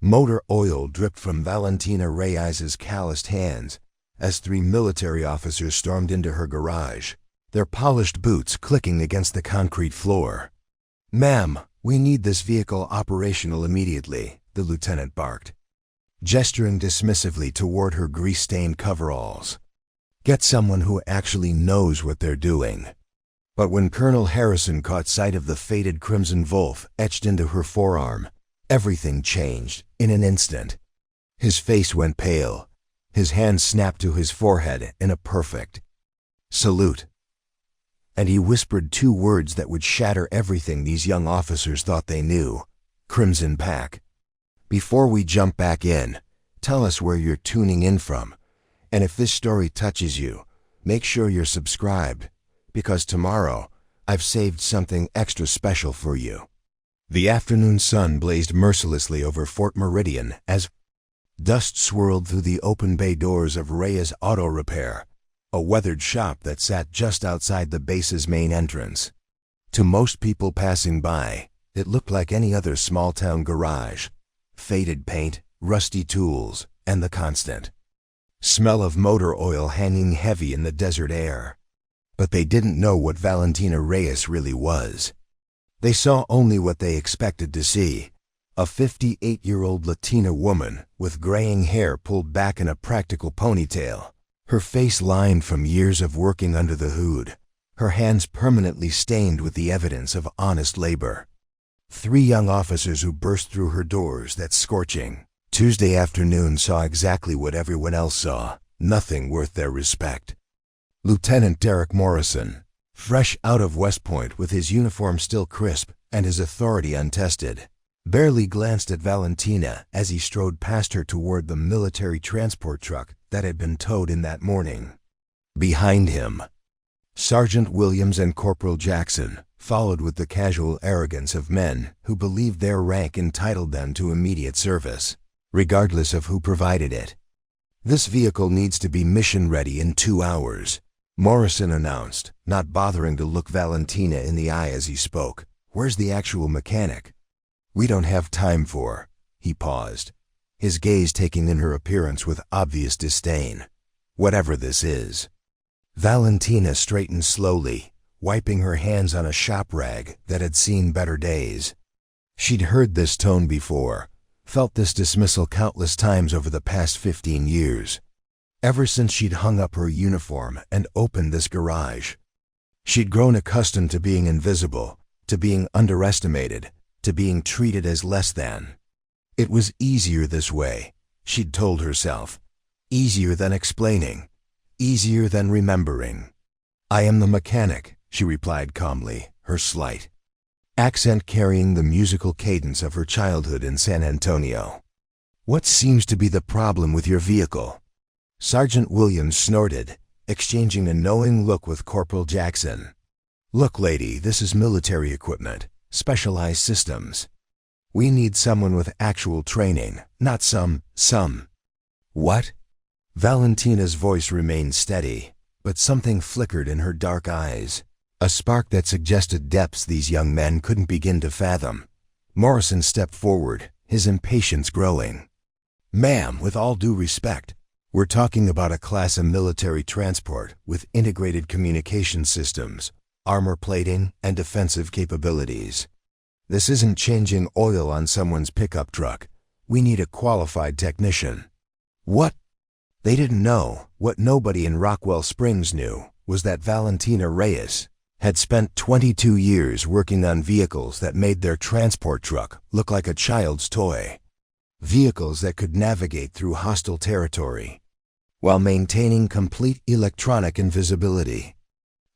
Motor oil dripped from Valentina Reyes's calloused hands as 3 military officers stormed into her garage, their polished boots clicking against the concrete floor. "Ma'am, we need this vehicle operational immediately," the lieutenant barked, gesturing dismissively toward her grease-stained coveralls. "Get someone who actually knows what they're doing." But when Colonel Harrison caught sight of the faded crimson Wolf etched into her forearm, everything changed in an instant. His face went pale. His hand snapped to his forehead in a perfect salute. And he whispered 2 words that would shatter everything these young officers thought they knew. "Crimson Pack. Before we jump back in, tell us where you're tuning in from. And if this story touches you, make sure you're subscribed, because tomorrow I've saved something extra special for you." The afternoon sun blazed mercilessly over Fort Meridian as dust swirled through the open bay doors of Reyes Auto Repair, a weathered shop that sat just outside the base's main entrance. To most people passing by, it looked like any other small-town garage: faded paint, rusty tools, and the constant smell of motor oil hanging heavy in the desert air. But they didn't know what Valentina Reyes really was. They saw only what they expected to see: a 58-year-old Latina woman with graying hair pulled back in a practical ponytail, her face lined from years of working under the hood, her hands permanently stained with the evidence of honest labor. 3 young officers who burst through her doors that scorching Tuesday afternoon saw exactly what everyone else saw: nothing worth their respect. Lieutenant Derek Morrison, fresh out of West Point with his uniform still crisp and his authority untested, barely glanced at Valentina as he strode past her toward the military transport truck that had been towed in that morning. Behind him, Sergeant Williams and Corporal Jackson followed with the casual arrogance of men who believed their rank entitled them to immediate service, regardless of who provided it. "This vehicle needs to be mission-ready in 2 hours," Morrison announced, not bothering to look Valentina in the eye as he spoke. "Where's the actual mechanic?" "We don't have time for—" He paused, his gaze taking in her appearance with obvious disdain. "Whatever this is." Valentina straightened slowly, wiping her hands on a shop rag that had seen better days. She'd heard this tone before, felt this dismissal countless times over the past 15 years. Ever since she'd hung up her uniform and opened this garage, she'd grown accustomed to being invisible, to being underestimated, to being treated as less than. It was easier this way, she'd told herself. Easier than explaining, easier than remembering. "I am the mechanic," she replied calmly, her slight accent carrying the musical cadence of her childhood in San Antonio. "What seems to be the problem with your vehicle?" Sergeant Williams snorted, exchanging a knowing look with Corporal Jackson. "Look, lady, this is military equipment, specialized systems. We need someone with actual training, not some. What?" Valentina's voice remained steady, but something flickered in her dark eyes, a spark that suggested depths these young men couldn't begin to fathom. Morrison stepped forward, his impatience growing. "Ma'am, with all due respect, we're talking about a class of military transport with integrated communication systems, armor plating, and defensive capabilities. This isn't changing oil on someone's pickup truck. We need a qualified technician." "What?" They didn't know. What nobody in Rockwell Springs knew was that Valentina Reyes had spent 22 years working on vehicles that made their transport truck look like a child's toy. Vehicles that could navigate through hostile territory while maintaining complete electronic invisibility.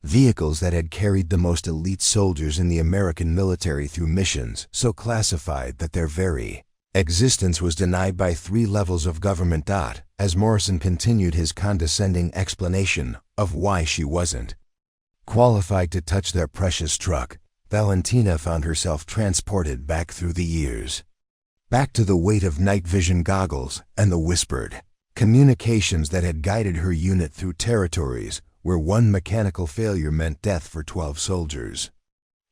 Vehicles that had carried the most elite soldiers in the American military through missions so classified that their very existence was denied by 3 levels of government. As Morrison continued his condescending explanation of why she wasn't qualified to touch their precious truck, Valentina found herself transported back through the years. Back to the weight of night vision goggles and the whispered communications that had guided her unit through territories where one mechanical failure meant death for 12 soldiers.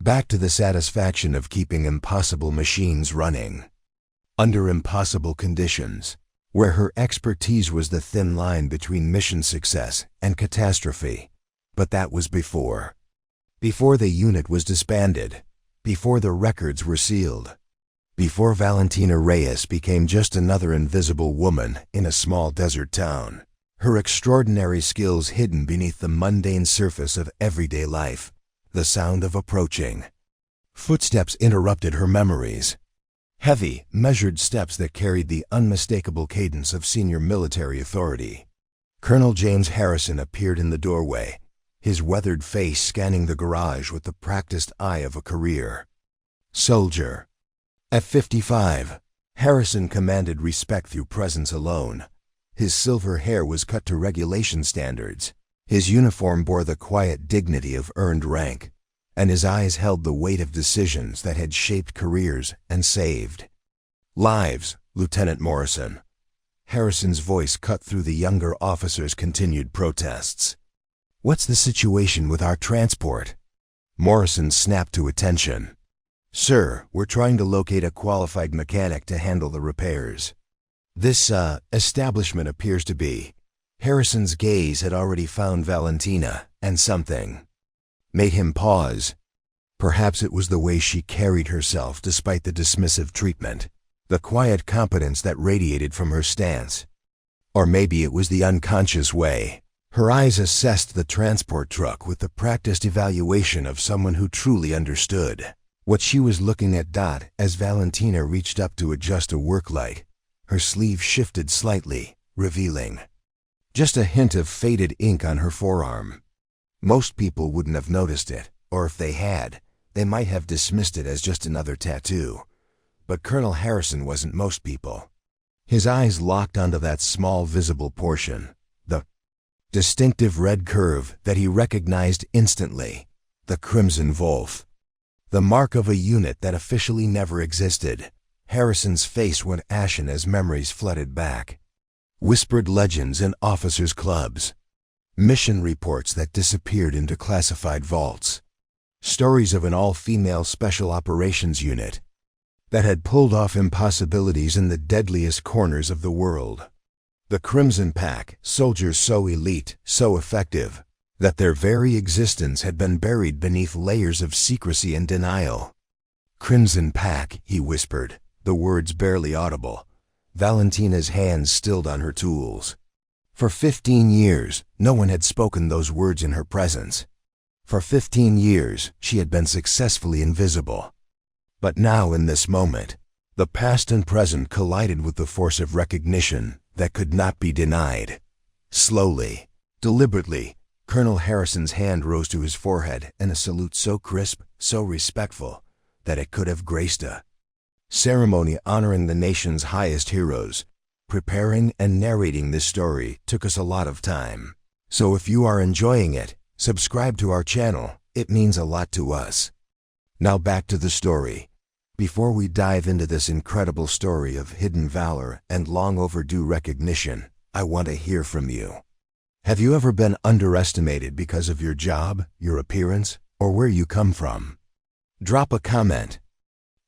Back to the satisfaction of keeping impossible machines running. under impossible conditions, where her expertise was the thin line between mission success and catastrophe. But that was before. Before the unit was disbanded, before the records were sealed, before Valentina Reyes became just another invisible woman in a small desert town, her extraordinary skills hidden beneath the mundane surface of everyday life. The sound of approaching footsteps interrupted her memories. Heavy, measured steps that carried the unmistakable cadence of senior military authority. Colonel James Harrison appeared in the doorway, his weathered face scanning the garage with the practiced eye of a career soldier. At 55, Harrison commanded respect through presence alone. His silver hair was cut to regulation standards. His uniform bore the quiet dignity of earned rank, and his eyes held the weight of decisions that had shaped careers and saved lives. Lieutenant Morrison. Harrison's voice cut through the younger officer's continued protests. "What's the situation with our transport?" Morrison snapped to attention. "Sir, we're trying to locate a qualified mechanic to handle the repairs. This, establishment appears to be." Harrison's gaze had already found Valentina, and something made him pause. Perhaps it was the way she carried herself despite the dismissive treatment, the quiet competence that radiated from her stance. Or maybe it was the unconscious way. Her eyes assessed the transport truck with the practiced evaluation of someone who truly understood what she was looking at. As Valentina reached up to adjust a work light, her sleeve shifted slightly, revealing just a hint of faded ink on her forearm. Most people wouldn't have noticed it, or if they had, they might have dismissed it as just another tattoo. But Colonel Harrison wasn't most people. His eyes locked onto that small visible portion, the distinctive red curve that he recognized instantly, the crimson wolf, the mark of a unit that officially never existed. Harrison's face went ashen as memories flooded back. Whispered legends in officers' clubs, mission reports that disappeared into classified vaults, stories of an all-female special operations unit that had pulled off impossibilities in the deadliest corners of the world. The Crimson Pack, soldiers so elite, so effective, that their very existence had been buried beneath layers of secrecy and denial. "Crimson Pack," he whispered, the words barely audible. Valentina's hands stilled on her tools. For 15 years, no one had spoken those words in her presence. For 15 years, she had been successfully invisible. But now, in this moment, the past and present collided with the force of recognition that could not be denied. Slowly, deliberately, Colonel Harrison's hand rose to his forehead in a salute so crisp, so respectful, that it could have graced a ceremony honoring the nation's highest heroes. Preparing and narrating this story took us a lot of time. So if you are enjoying it, subscribe to our channel. It means a lot to us. Now back to the story. Before we dive into this incredible story of hidden valor and long overdue recognition, I want to hear from you. Have you ever been underestimated because of your job, your appearance, or where you come from? Drop a comment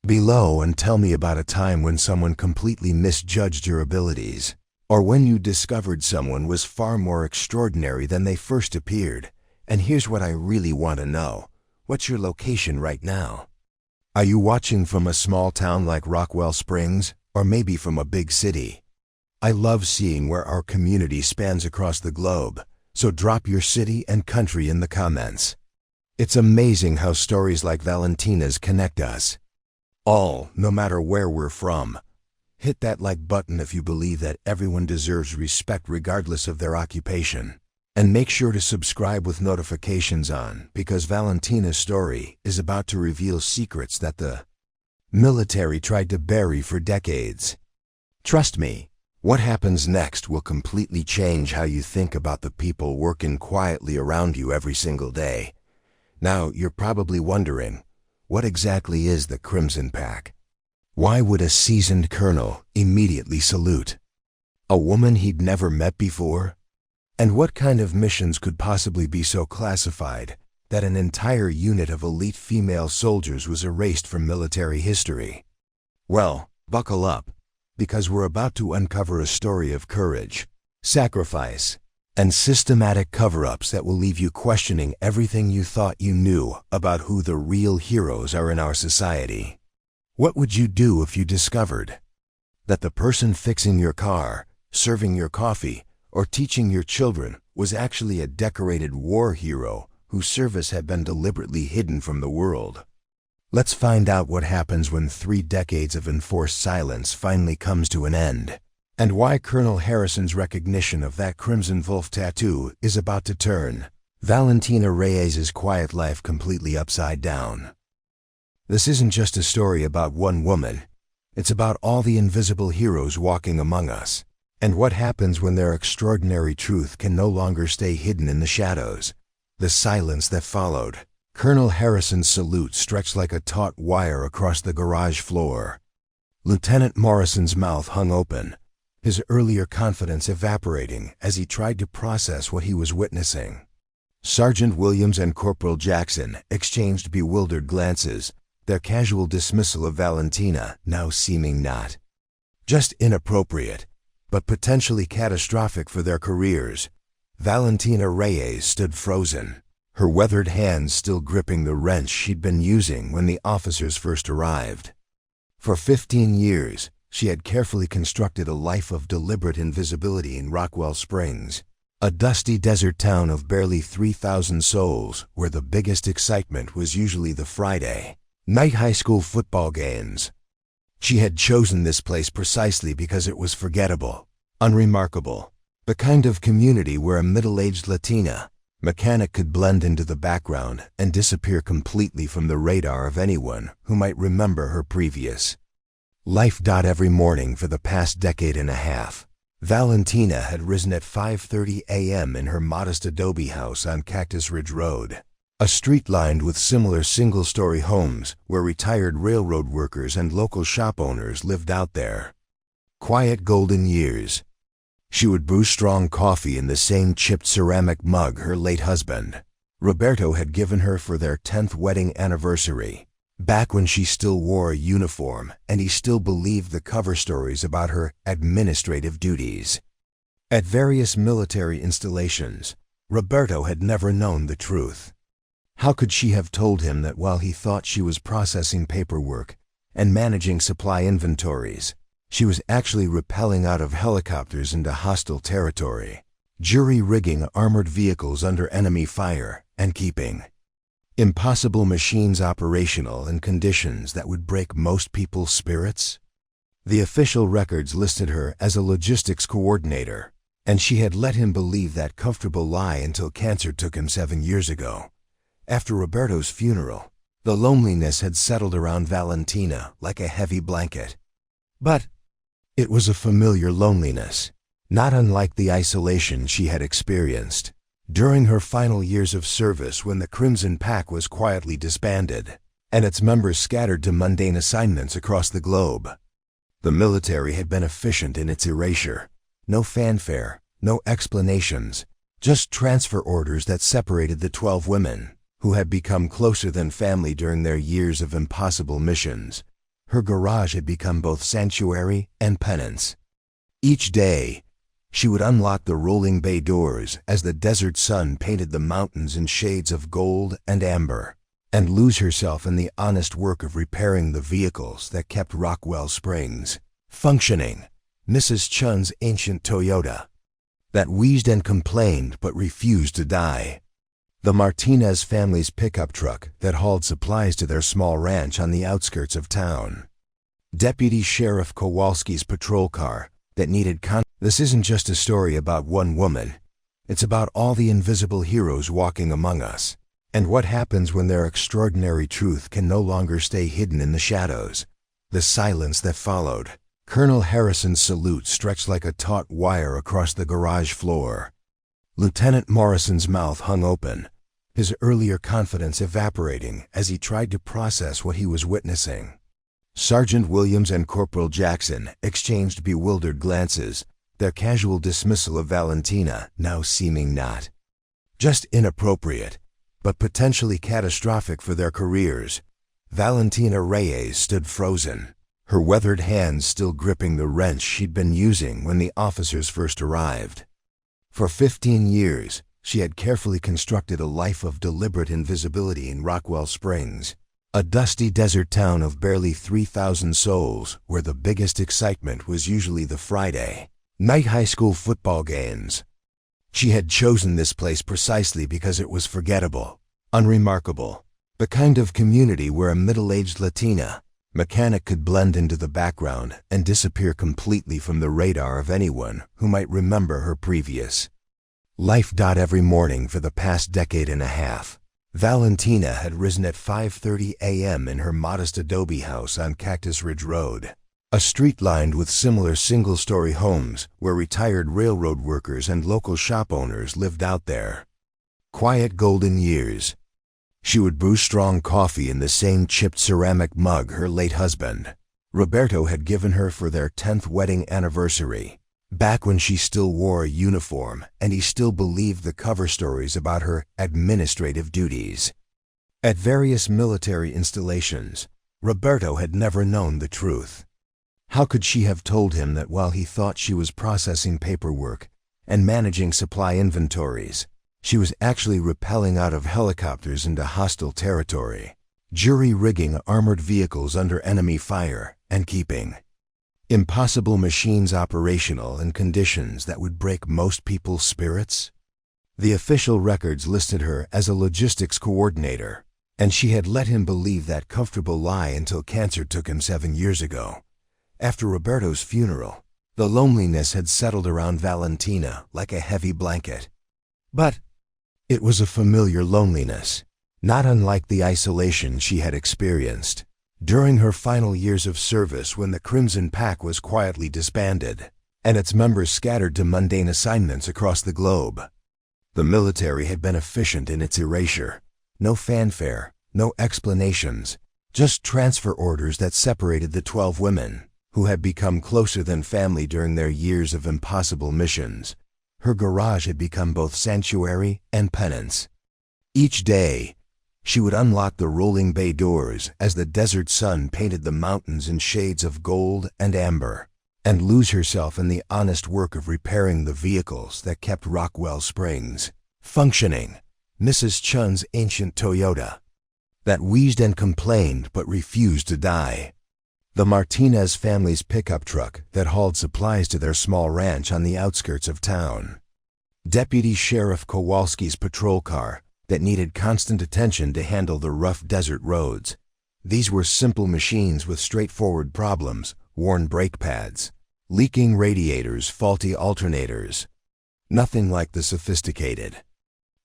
below and tell me about a time when someone completely misjudged your abilities, or when you discovered someone was far more extraordinary than they first appeared. And here's what I really want to know. What's your location right now? Are you watching from a small town like Rockwell Springs, or maybe from a big city? I love seeing where our community spans across the globe, so drop your city and country in the comments. It's amazing how stories like Valentina's connect us all, no matter where we're from. Hit that like button if you believe that everyone deserves respect regardless of their occupation. And make sure to subscribe with notifications on, because Valentina's story is about to reveal secrets that the military tried to bury for decades. Trust me, what happens next will completely change how you think about the people working quietly around you every single day. Now, you're probably wondering, what exactly is the Crimson Pack? Why would a seasoned colonel immediately salute a woman he'd never met before? And what kind of missions could possibly be so classified that an entire unit of elite female soldiers was erased from military history? Well, buckle up, because we're about to uncover a story of courage, sacrifice, and systematic cover-ups that will leave you questioning everything you thought you knew about who the real heroes are in our society. What would you do if you discovered that the person fixing your car, serving your coffee, or teaching your children was actually a decorated war hero whose service had been deliberately hidden from the world? Let's find out what happens when 3 decades of enforced silence finally comes to an end, and why Colonel Harrison's recognition of that crimson wolf tattoo is about to turn Valentina Reyes' quiet life completely upside down. This isn't just a story about one woman. It's about all the invisible heroes walking among us, and what happens when their extraordinary truth can no longer stay hidden in the shadows. The silence that followed. Colonel Harrison's salute stretched like a taut wire across the garage floor. Lieutenant Morrison's mouth hung open, his earlier confidence evaporating as he tried to process what he was witnessing. Sergeant Williams and Corporal Jackson exchanged bewildered glances, their casual dismissal of Valentina now seeming not just inappropriate, but potentially catastrophic for their careers. Valentina Reyes stood frozen, her weathered hands still gripping the wrench she'd been using when the officers first arrived. For 15 years, she had carefully constructed a life of deliberate invisibility in Rockwell Springs, a dusty desert town of barely 3,000 souls where the biggest excitement was usually the Friday night high school football games. She had chosen this place precisely because it was forgettable, unremarkable, the kind of community where a middle-aged Latina mechanic could blend into the background and disappear completely from the radar of anyone who might remember her previous life. Every morning for the past decade and a half, Valentina had risen at 5:30 a.m. in her modest adobe house on Cactus Ridge Road, a street lined with similar single-story homes where retired railroad workers and local shop owners lived out there. Quiet golden years. She would brew strong coffee in the same chipped ceramic mug her late husband, Roberto, had given her for their 10th wedding anniversary, back when she still wore a uniform and he still believed the cover stories about her administrative duties. At various military installations, Roberto had never known the truth. How could she have told him that while he thought she was processing paperwork and managing supply inventories, she was actually rappelling out of helicopters into hostile territory, jury-rigging armored vehicles under enemy fire, and keeping impossible machines operational in conditions that would break most people's spirits? The official records listed her as a logistics coordinator, and she had let him believe that comfortable lie until cancer took him 7 years ago. After Roberto's funeral, the loneliness had settled around Valentina like a heavy blanket. But it was a familiar loneliness, not unlike the isolation she had experienced during her final years of service when the Crimson Pack was quietly disbanded and its members scattered to mundane assignments across the globe. The military had been efficient in its erasure. No fanfare, no explanations, just transfer orders that separated the 12 women who had become closer than family during their years of impossible missions. Her garage had become both sanctuary and penance. Each day, she would unlock the rolling bay doors as the desert sun painted the mountains in shades of gold and amber, and lose herself in the honest work of repairing the vehicles that kept Rockwell Springs functioning. Mrs. Chun's ancient Toyota that wheezed and complained but refused to die. The Martinez family's pickup truck that hauled supplies to their small ranch on the outskirts of town. Deputy Sheriff Kowalski's patrol car that needed This isn't just a story about one woman. It's about all the invisible heroes walking among us, and what happens when their extraordinary truth can no longer stay hidden in the shadows. The silence that followed. Colonel Harrison's salute stretched like a taut wire across the garage floor. Lieutenant Morrison's mouth hung open, his earlier confidence evaporating as he tried to process what he was witnessing. Sergeant Williams and Corporal Jackson exchanged bewildered glances, their casual dismissal of Valentina now seeming not just inappropriate, but potentially catastrophic for their careers. Valentina Reyes stood frozen, her weathered hands still gripping the wrench she'd been using when the officers first arrived. For 15 years, she had carefully constructed a life of deliberate invisibility in Rockwell Springs, a dusty desert town of barely 3,000 souls where the biggest excitement was usually the Friday night high school football games. She had chosen this place precisely because it was forgettable, unremarkable, the kind of community where a middle-aged Latina mechanic could blend into the background and disappear completely from the radar of anyone who might remember her previous life. Every morning for the past decade and a half, Valentina had risen at 5:30 a.m. in her modest adobe house on Cactus Ridge Road, a street lined with similar single-story homes where retired railroad workers and local shop owners lived out there. Quiet golden years. She would brew strong coffee in the same chipped ceramic mug her late husband, Roberto, had given her for their 10th wedding anniversary, back when she still wore a uniform and he still believed the cover stories about her administrative duties. At various military installations, Roberto had never known the truth. How could she have told him that while he thought she was processing paperwork and managing supply inventories, she was actually rappelling out of helicopters into hostile territory, jury-rigging armored vehicles under enemy fire, and keeping impossible machines operational in conditions that would break most people's spirits? The official records listed her as a logistics coordinator, and she had let him believe that comfortable lie until cancer took him 7 years ago. After Roberto's funeral, the loneliness had settled around Valentina like a heavy blanket. But it was a familiar loneliness, not unlike the isolation she had experienced during her final years of service when the Crimson Pack was quietly disbanded and its members scattered to mundane assignments across the globe. The military had been efficient in its erasure. No fanfare, no explanations, just transfer orders that separated the 12 women, who had become closer than family during their years of impossible missions. Her garage had become both sanctuary and penance. Each day, she would unlock the rolling bay doors as the desert sun painted the mountains in shades of gold and amber, and lose herself in the honest work of repairing the vehicles that kept Rockwell Springs functioning. Mrs. Chun's ancient Toyota that wheezed and complained but refused to die. The Martinez family's pickup truck that hauled supplies to their small ranch on the outskirts of town. Deputy Sheriff Kowalski's patrol car that needed constant attention to handle the rough desert roads. These were simple machines with straightforward problems: worn brake pads, leaking radiators, faulty alternators. Nothing like the sophisticated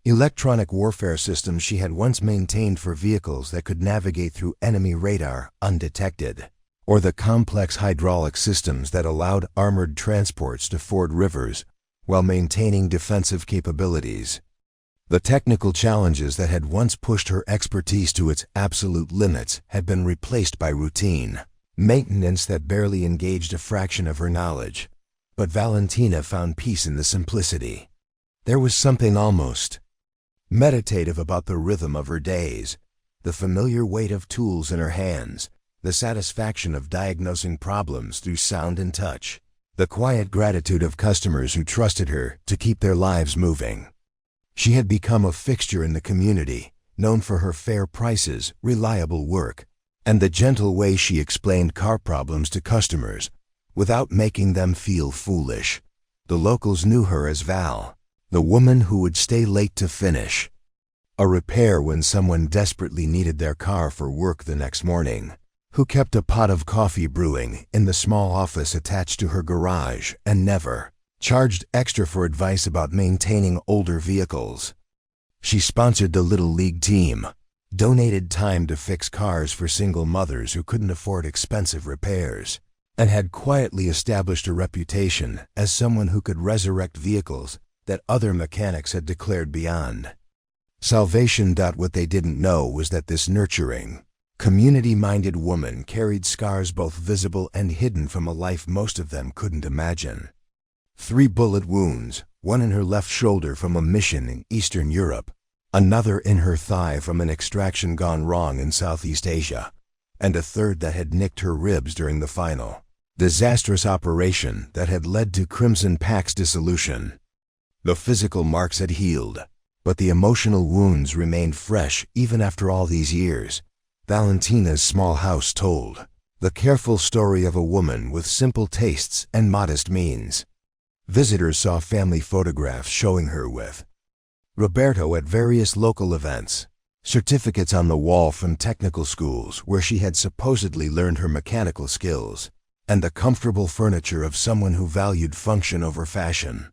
electronic warfare systems she had once maintained for vehicles that could navigate through enemy radar undetected, or the complex hydraulic systems that allowed armored transports to ford rivers while maintaining defensive capabilities. The technical challenges that had once pushed her expertise to its absolute limits had been replaced by routine maintenance that barely engaged a fraction of her knowledge. But Valentina found peace in the simplicity. There was something almost meditative about the rhythm of her days, the familiar weight of tools in her hands, the satisfaction of diagnosing problems through sound and touch, the quiet gratitude of customers who trusted her to keep their lives moving. She had become a fixture in the community, known for her fair prices, reliable work, and the gentle way she explained car problems to customers without making them feel foolish. The locals knew her as Val, the woman who would stay late to finish a repair when someone desperately needed their car for work the next morning, who kept a pot of coffee brewing in the small office attached to her garage and never charged extra for advice about maintaining older vehicles. She sponsored the Little League team, donated time to fix cars for single mothers who couldn't afford expensive repairs, and had quietly established a reputation as someone who could resurrect vehicles that other mechanics had declared beyond salvation. What they didn't know was that this nurturing, community-minded woman carried scars both visible and hidden from a life most of them couldn't imagine. 3 bullet wounds, one in her left shoulder from a mission in Eastern Europe, another in her thigh from an extraction gone wrong in Southeast Asia, and a third that had nicked her ribs during the final, disastrous operation that had led to Crimson Pack's dissolution. The physical marks had healed, but the emotional wounds remained fresh even after all these years. Valentina's small house told the careful story of a woman with simple tastes and modest means. Visitors saw family photographs showing her with Roberto at various local events, certificates on the wall from technical schools where she had supposedly learned her mechanical skills, and the comfortable furniture of someone who valued function over fashion.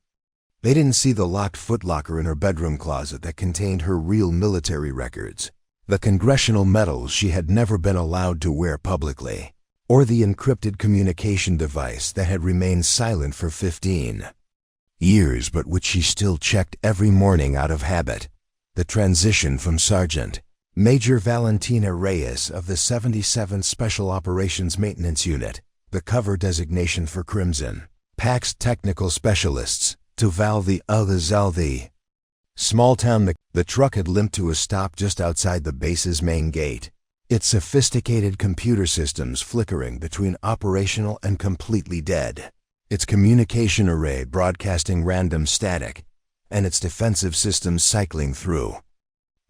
They didn't see the locked footlocker in her bedroom closet that contained her real military records, the congressional medals she had never been allowed to wear publicly, or the encrypted communication device that had remained silent for 15 years but which she still checked every morning out of habit. The transition from Sergeant Major Valentina Reyes of the 77th Special Operations Maintenance Unit, the cover designation for Crimson Pack's technical specialists, to Val the small town. The truck had limped to a stop just outside the base's main gate, its sophisticated computer systems flickering between operational and completely dead, its communication array broadcasting random static, and its defensive systems cycling through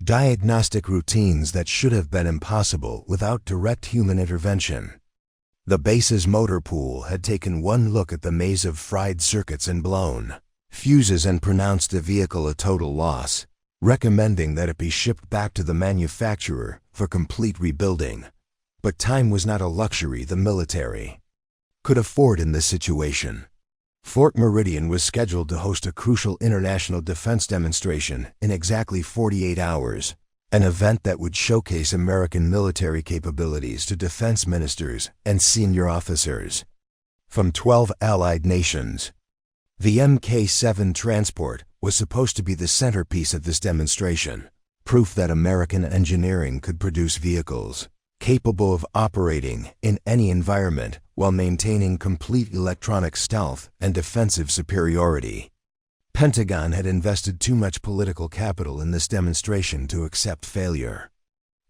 diagnostic routines that should have been impossible without direct human intervention. The base's motor pool had taken one look at the maze of fried circuits and blown fuses and pronounced the vehicle a total loss, recommending that it be shipped back to the manufacturer for complete rebuilding. But time was not a luxury the military could afford in this situation. Fort Meridian was scheduled to host a crucial international defense demonstration in exactly 48 hours, an event that would showcase American military capabilities to defense ministers and senior officers from 12 allied nations. The Mk-7 transport was supposed to be the centerpiece of this demonstration, proof that American engineering could produce vehicles capable of operating in any environment while maintaining complete electronic stealth and defensive superiority. Pentagon had invested too much political capital in this demonstration to accept failure.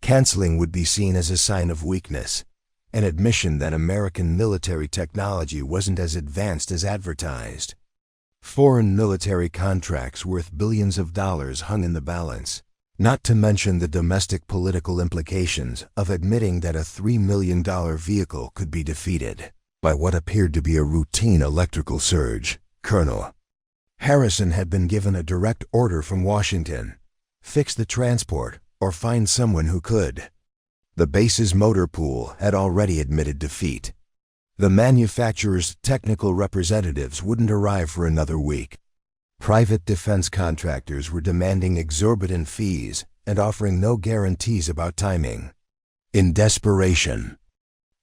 Canceling would be seen as a sign of weakness, an admission that American military technology wasn't as advanced as advertised. Foreign military contracts worth billions of dollars hung in the balance, not to mention the domestic political implications of admitting that a $3 million vehicle could be defeated by what appeared to be a routine electrical surge. Colonel Harrison had been given a direct order from Washington: fix the transport or find someone who could. The base's motor pool had already admitted defeat. The manufacturer's technical representatives wouldn't arrive for another week. Private defense contractors were demanding exorbitant fees and offering no guarantees about timing. In desperation,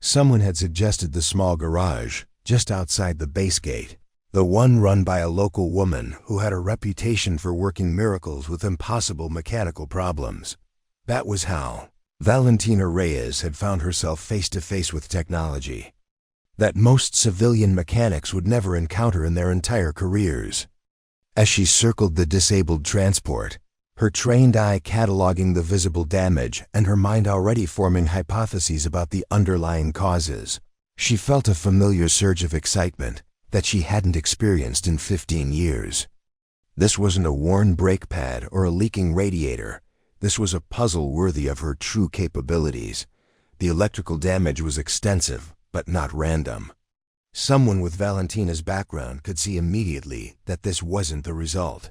someone had suggested the small garage just outside the base gate, the one run by a local woman who had a reputation for working miracles with impossible mechanical problems. That was how Valentina Reyes had found herself face to face with technology that most civilian mechanics would never encounter in their entire careers. As she circled the disabled transport, her trained eye cataloging the visible damage and her mind already forming hypotheses about the underlying causes, she felt a familiar surge of excitement that she hadn't experienced in 15 years. This wasn't a worn brake pad or a leaking radiator. This was a puzzle worthy of her true capabilities. The electrical damage was extensive, but not random. Someone with Valentina's background could see immediately that this wasn't the result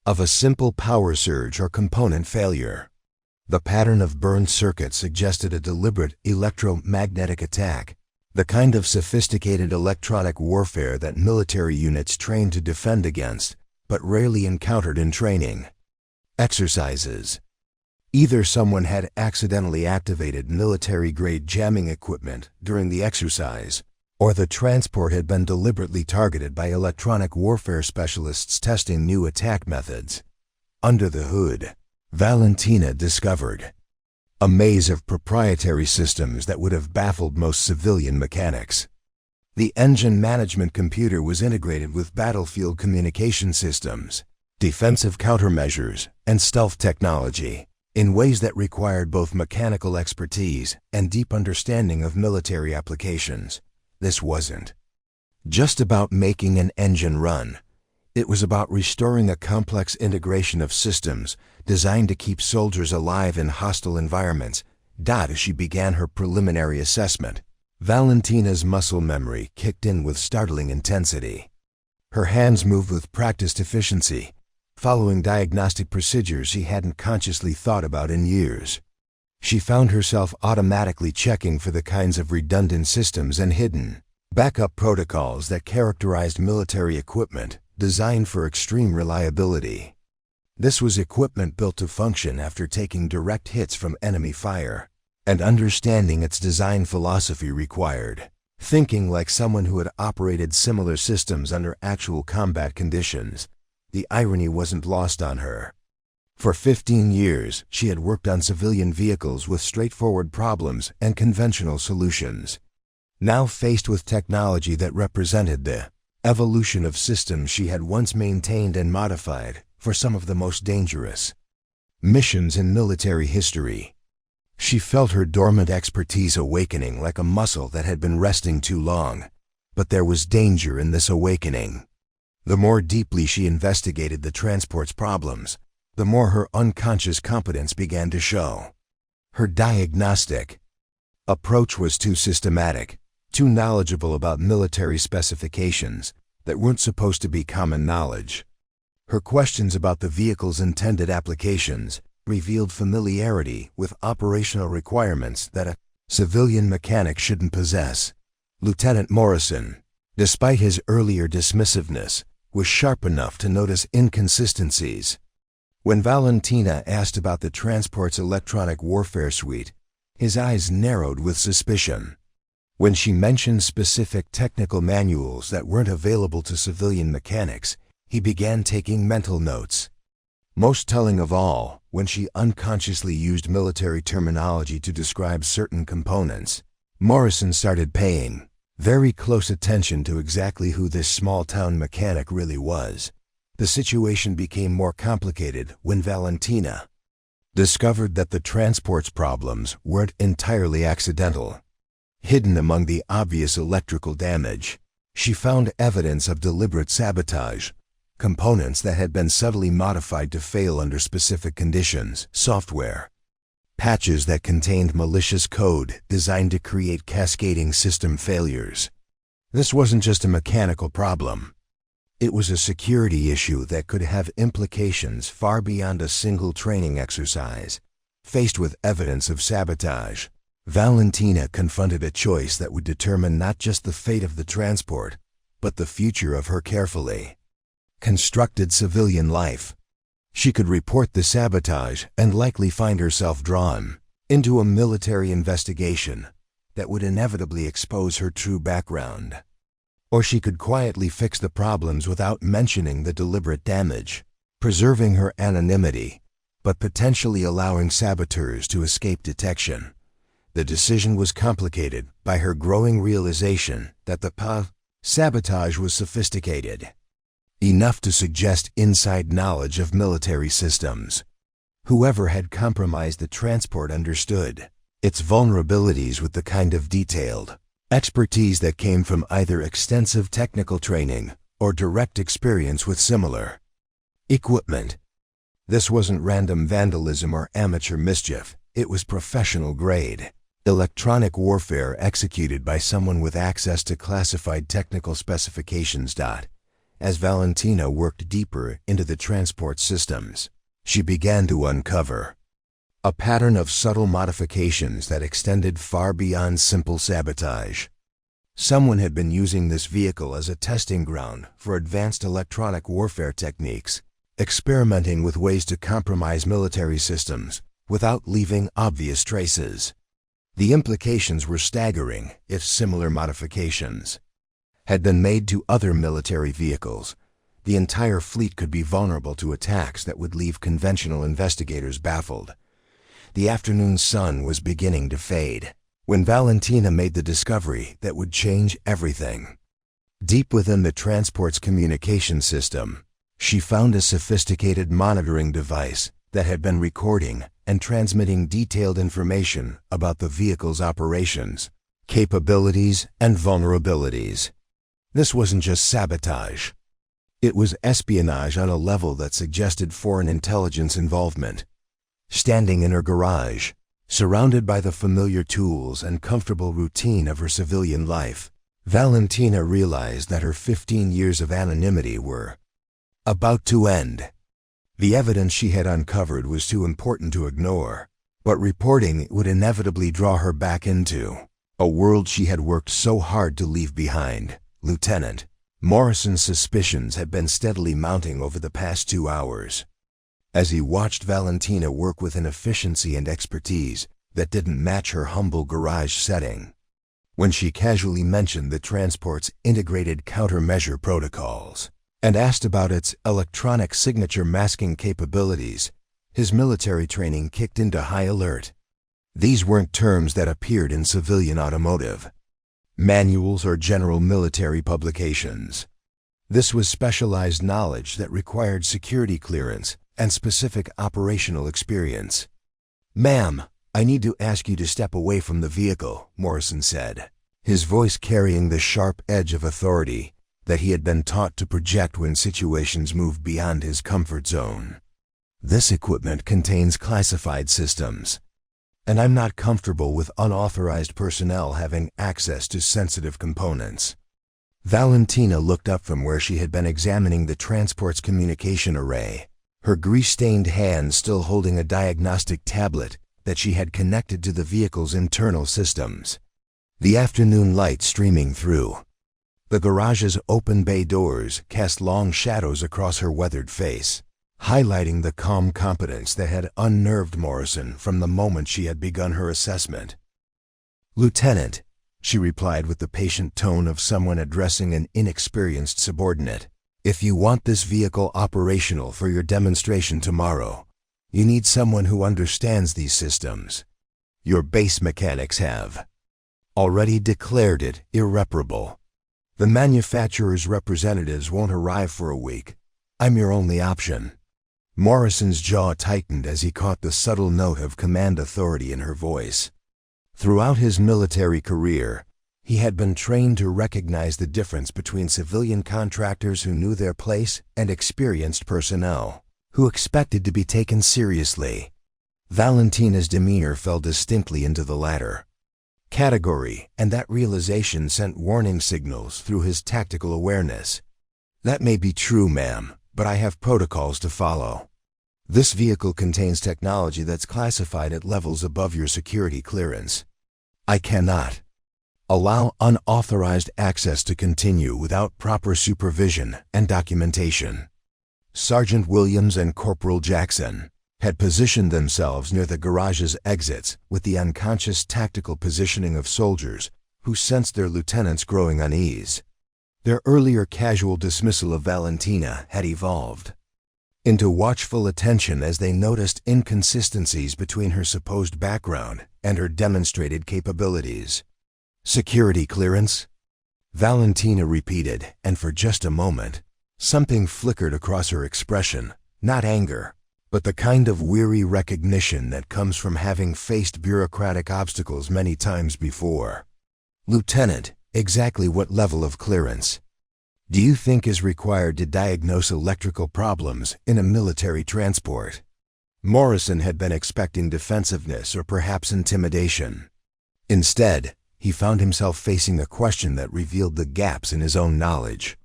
of a simple power surge or component failure. The pattern of burned circuits suggested a deliberate electromagnetic attack, the kind of sophisticated electronic warfare that military units train to defend against, but rarely encountered in training exercises. Either someone had accidentally activated military-grade jamming equipment during the exercise, or the transport had been deliberately targeted by electronic warfare specialists testing new attack methods. Under the hood, Valentina discovered a maze of proprietary systems that would have baffled most civilian mechanics. The engine management computer was integrated with battlefield communication systems, defensive countermeasures, and stealth technology. in ways that required both mechanical expertise and deep understanding of military applications. This wasn't just about making an engine run. It was about restoring a complex integration of systems designed to keep soldiers alive in hostile environments. As she began her preliminary assessment, Valentina's muscle memory kicked in with startling intensity. Her hands moved with practiced efficiency, following diagnostic procedures she hadn't consciously thought about in years. She found herself automatically checking for the kinds of redundant systems and hidden backup protocols that characterized military equipment designed for extreme reliability. This was equipment built to function after taking direct hits from enemy fire, and understanding its design philosophy required thinking like someone who had operated similar systems under actual combat conditions. The irony wasn't lost on her. For 15 years, she had worked on civilian vehicles with straightforward problems and conventional solutions. Now faced with technology that represented the evolution of systems she had once maintained and modified for some of the most dangerous missions in military history, she felt her dormant expertise awakening like a muscle that had been resting too long. But there was danger in this awakening. The more deeply she investigated the transport's problems, the more her unconscious competence began to show. Her diagnostic approach was too systematic, too knowledgeable about military specifications that weren't supposed to be common knowledge. Her questions about the vehicle's intended applications revealed familiarity with operational requirements that a civilian mechanic shouldn't possess. Lieutenant Morrison, despite his earlier dismissiveness, was sharp enough to notice inconsistencies. When Valentina asked about the transport's electronic warfare suite, his eyes narrowed with suspicion. When she mentioned specific technical manuals that weren't available to civilian mechanics, he began taking mental notes. Most telling of all, when she unconsciously used military terminology to describe certain components, Morrison started paying very close attention to exactly who this small-town mechanic really was. The situation became more complicated when Valentina discovered that the transport's problems weren't entirely accidental. Hidden among the obvious electrical damage, she found evidence of deliberate sabotage, components that had been subtly modified to fail under specific conditions, software, patches that contained malicious code designed to create cascading system failures. This wasn't just a mechanical problem. It was a security issue that could have implications far beyond a single training exercise. Faced with evidence of sabotage, Valentina confronted a choice that would determine not just the fate of the transport, but the future of her carefully constructed civilian life. She could report the sabotage and likely find herself drawn into a military investigation that would inevitably expose her true background. Or she could quietly fix the problems without mentioning the deliberate damage, preserving her anonymity, but potentially allowing saboteurs to escape detection. The decision was complicated by her growing realization that the sabotage was sophisticated, enough to suggest inside knowledge of military systems. Whoever had compromised the transport understood its vulnerabilities with the kind of detailed expertise that came from either extensive technical training or direct experience with similar equipment. This wasn't random vandalism or amateur mischief, it was professional grade electronic warfare executed by someone with access to classified technical specifications. As Valentina worked deeper into the transport systems, she began to uncover a pattern of subtle modifications that extended far beyond simple sabotage. Someone had been using this vehicle as a testing ground for advanced electronic warfare techniques, experimenting with ways to compromise military systems without leaving obvious traces. The implications were staggering if similar modifications had been made to other military vehicles. The entire fleet could be vulnerable to attacks that would leave conventional investigators baffled. The afternoon sun was beginning to fade when Valentina made the discovery that would change everything. Deep within the transport's communication system, she found a sophisticated monitoring device that had been recording and transmitting detailed information about the vehicle's operations, capabilities, and vulnerabilities. This wasn't just sabotage. It was espionage on a level that suggested foreign intelligence involvement. Standing in her garage, surrounded by the familiar tools and comfortable routine of her civilian life, Valentina realized that her 15 years of anonymity were about to end. The evidence she had uncovered was too important to ignore, but reporting it would inevitably draw her back into a world she had worked so hard to leave behind. Lieutenant Morrison's suspicions had been steadily mounting over the past 2 hours. As he watched Valentina work with an efficiency and expertise that didn't match her humble garage setting. When she casually mentioned the transport's integrated countermeasure protocols and asked about its electronic signature masking capabilities, his military training kicked into high alert. These weren't terms that appeared in civilian automotive manuals or general military publications. This was specialized knowledge that required security clearance and specific operational experience. "Ma'am, I need to ask you to step away from the vehicle," Morrison said, his voice carrying the sharp edge of authority that he had been taught to project when situations moved beyond his comfort zone. "This equipment contains classified systems, and I'm not comfortable with unauthorized personnel having access to sensitive components." Valentina looked up from where she had been examining the transport's communication array, her grease-stained hand still holding a diagnostic tablet that she had connected to the vehicle's internal systems. The afternoon light streaming through the garage's open bay doors cast long shadows across her weathered face, highlighting the calm competence that had unnerved Morrison from the moment she had begun her assessment. "Lieutenant," she replied with the patient tone of someone addressing an inexperienced subordinate, "if you want this vehicle operational for your demonstration tomorrow, you need someone who understands these systems. Your base mechanics have already declared it irreparable. The manufacturer's representatives won't arrive for a week. I'm your only option." Morrison's jaw tightened as he caught the subtle note of command authority in her voice. Throughout his military career, he had been trained to recognize the difference between civilian contractors who knew their place and experienced personnel who expected to be taken seriously. Valentina's demeanor fell distinctly into the latter category, and that realization sent warning signals through his tactical awareness. "That may be true, ma'am, but I have protocols to follow. This vehicle contains technology that's classified at levels above your security clearance. I cannot allow unauthorized access to continue without proper supervision and documentation." Sergeant Williams and Corporal Jackson had positioned themselves near the garage's exits with the unconscious tactical positioning of soldiers who sensed their lieutenant's growing unease. Their earlier casual dismissal of Valentina had evolved into watchful attention as they noticed inconsistencies between her supposed background and her demonstrated capabilities. "Security clearance?" Valentina repeated, and for just a moment, something flickered across her expression, not anger, but the kind of weary recognition that comes from having faced bureaucratic obstacles many times before. "Lieutenant, exactly what level of clearance do you think is required to diagnose electrical problems in a military transport?" Morrison had been expecting defensiveness or perhaps intimidation. Instead, he found himself facing a question that revealed the gaps in his own knowledge.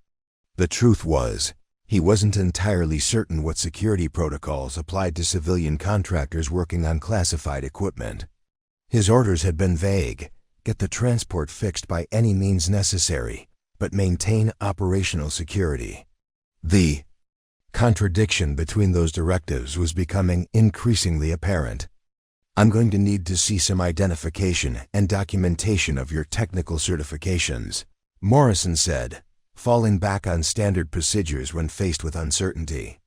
The truth was, he wasn't entirely certain what security protocols applied to civilian contractors working on classified equipment. His orders had been vague: get the transport fixed by any means necessary, but maintain operational security. The contradiction between those directives was becoming increasingly apparent. "I'm going to need to see some identification and documentation of your technical certifications," Morrison said, falling back on standard procedures when faced with uncertainty.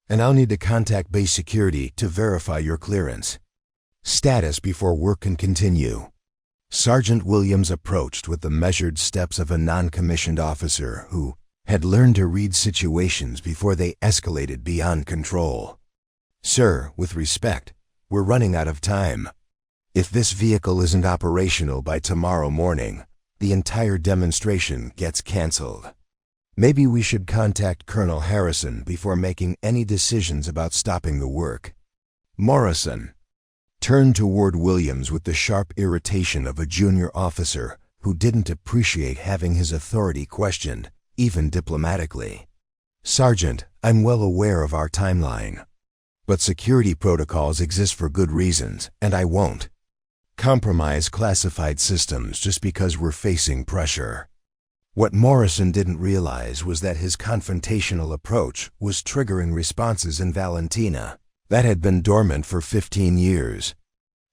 "And I'll need to contact base security to verify your clearance status before work can continue." Sergeant Williams approached with the measured steps of a non-commissioned officer who had learned to read situations before they escalated beyond control. "Sir, with respect, we're running out of time. If this vehicle isn't operational by tomorrow morning, the entire demonstration gets canceled. Maybe we should contact Colonel Harrison before making any decisions about stopping the work." Morrison turned toward Williams with the sharp irritation of a junior officer who didn't appreciate having his authority questioned, even diplomatically. "Sergeant, I'm well aware of our timeline. But security protocols exist for good reasons, and I won't compromise classified systems just because we're facing pressure." What Morrison didn't realize was that his confrontational approach was triggering responses in Valentina that had been dormant for 15 years.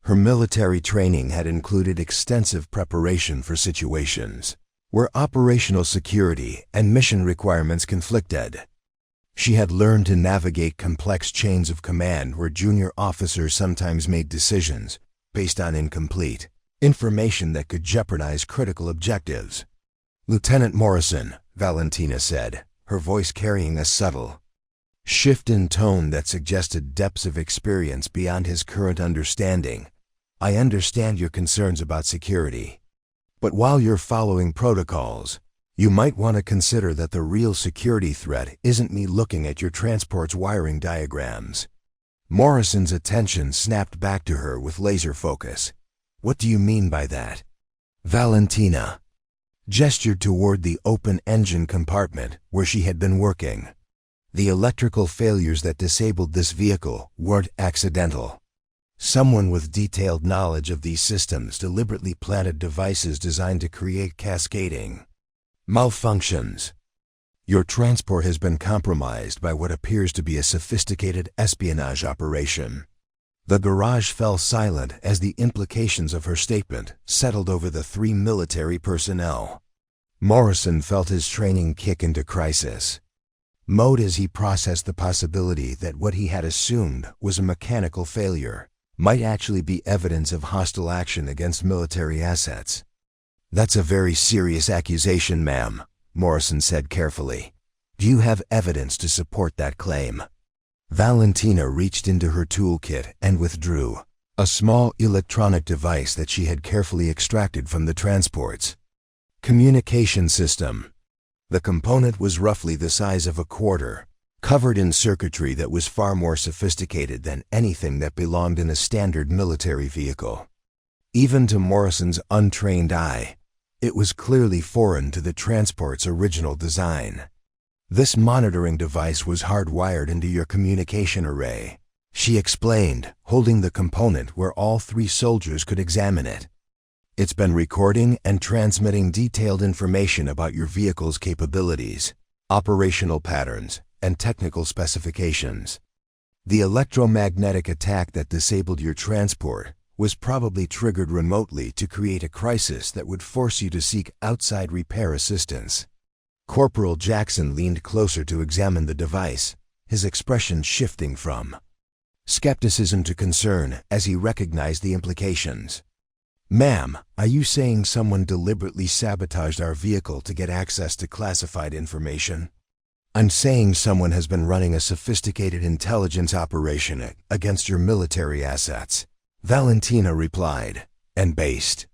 Her military training had included extensive preparation for situations where operational security and mission requirements conflicted. She had learned to navigate complex chains of command where junior officers sometimes made decisions based on incomplete information that could jeopardize critical objectives. "Lieutenant Morrison," Valentina said, her voice carrying a subtle shift in tone that suggested depths of experience beyond his current understanding. "I understand your concerns about security. But while you're following protocols, you might want to consider that the real security threat isn't me looking at your transport's wiring diagrams." Morrison's attention snapped back to her with laser focus. "What do you mean by that?" Valentina gestured toward the open engine compartment where she had been working. "The electrical failures that disabled this vehicle weren't accidental. Someone with detailed knowledge of these systems deliberately planted devices designed to create cascading malfunctions. Your transport has been compromised by what appears to be a sophisticated espionage operation." The garage fell silent as the implications of her statement settled over the three military personnel. Morrison felt his training kick into crisis mode as he processed the possibility that what he had assumed was a mechanical failure might actually be evidence of hostile action against military assets. "That's a very serious accusation, ma'am," Morrison said carefully. "Do you have evidence to support that claim?" Valentina reached into her toolkit and withdrew a small electronic device that she had carefully extracted from the transport's communication system. The component was roughly the size of a quarter, covered in circuitry that was far more sophisticated than anything that belonged in a standard military vehicle. Even to Morrison's untrained eye, it was clearly foreign to the transport's original design. "This monitoring device was hardwired into your communication array," she explained, holding the component where all three soldiers could examine it. "It's been recording and transmitting detailed information about your vehicle's capabilities, operational patterns, and technical specifications. The electromagnetic attack that disabled your transport was probably triggered remotely to create a crisis that would force you to seek outside repair assistance." Corporal Jackson leaned closer to examine the device, his expression shifting from skepticism to concern as he recognized the implications. "Ma'am, are you saying someone deliberately sabotaged our vehicle to get access to classified information?" "I'm saying someone has been running a sophisticated intelligence operation against your military assets," Valentina replied, "and based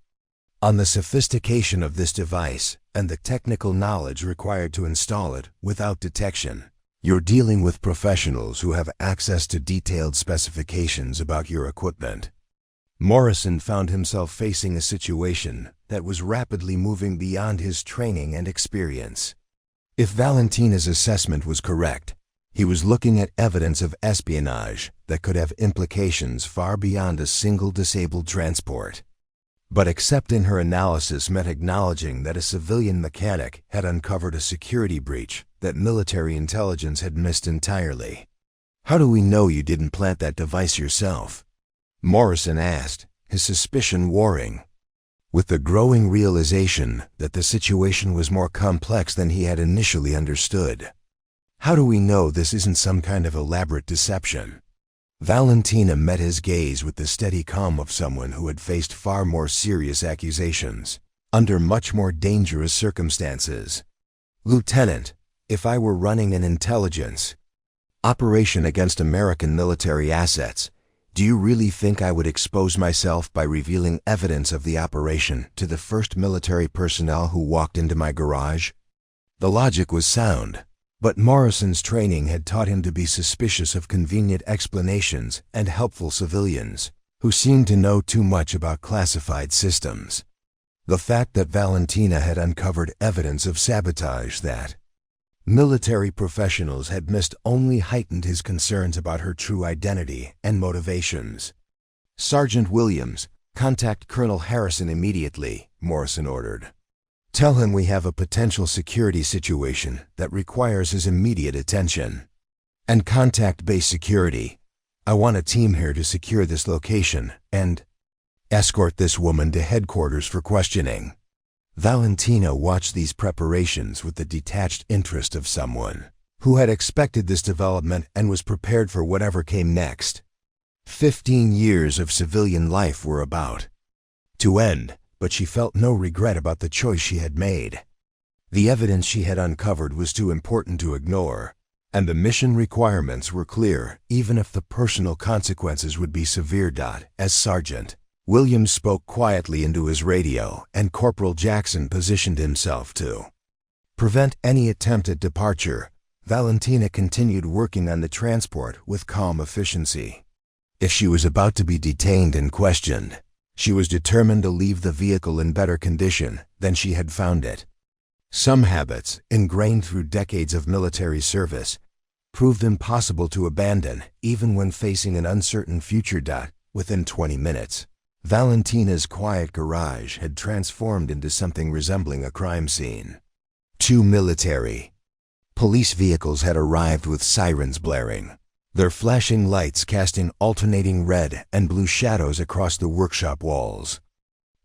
on the sophistication of this device and the technical knowledge required to install it without detection, you're dealing with professionals who have access to detailed specifications about your equipment." Morrison found himself facing a situation that was rapidly moving beyond his training and experience. If Valentina's assessment was correct, he was looking at evidence of espionage that could have implications far beyond a single disabled transport. But accepting her analysis meant acknowledging that a civilian mechanic had uncovered a security breach that military intelligence had missed entirely. "How do we know you didn't plant that device yourself?" Morrison asked, his suspicion warring with the growing realization that the situation was more complex than he had initially understood. "How do we know this isn't some kind of elaborate deception?" Valentina met his gaze with the steady calm of someone who had faced far more serious accusations under much more dangerous circumstances. "Lieutenant, if I were running an intelligence Operation against American military assets. Do you really think I would expose myself by revealing evidence of the operation to the first military personnel who walked into my garage? The logic was sound, but Morrison's training had taught him to be suspicious of convenient explanations and helpful civilians who seemed to know too much about classified systems. The fact that Valentina had uncovered evidence of sabotage that military professionals had missed only heightened his concerns about her true identity and motivations. "Sergeant Williams, contact Colonel Harrison immediately," Morrison ordered. "Tell him we have a potential security situation that requires his immediate attention. And contact base security. I want a team here to secure this location and escort this woman to headquarters for questioning." Valentina watched these preparations with the detached interest of someone who had expected this development and was prepared for whatever came next. 15 years of civilian life were about to end, but she felt no regret about the choice she had made. The evidence she had uncovered was too important to ignore, and the mission requirements were clear, even if the personal consequences would be severe. As Sergeant Williams spoke quietly into his radio, and Corporal Jackson positioned himself to prevent any attempt at departure, Valentina continued working on the transport with calm efficiency. If she was about to be detained and questioned, she was determined to leave the vehicle in better condition than she had found it. Some habits, ingrained through decades of military service, proved impossible to abandon even when facing an uncertain future. Within 20 minutes, Valentina's quiet garage had transformed into something resembling a crime scene. 2 military police vehicles had arrived with sirens blaring, their flashing lights casting alternating red and blue shadows across the workshop walls.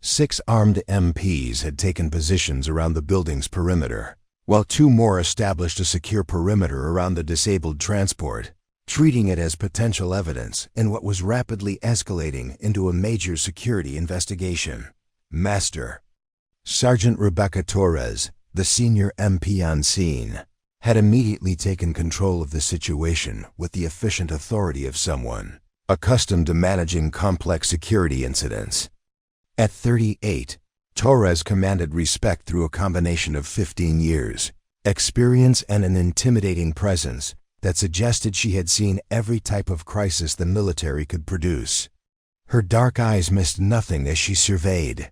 6 armed MPs had taken positions around the building's perimeter, while 2 more established a secure perimeter around the disabled transport, treating it as potential evidence in what was rapidly escalating into a major security investigation. Master Sergeant Rebecca Torres, the senior MP on scene, had immediately taken control of the situation with the efficient authority of someone accustomed to managing complex security incidents. At 38, Torres commanded respect through a combination of 15 years, experience, and an intimidating presence that suggested she had seen every type of crisis the military could produce. Her dark eyes missed nothing as she surveyed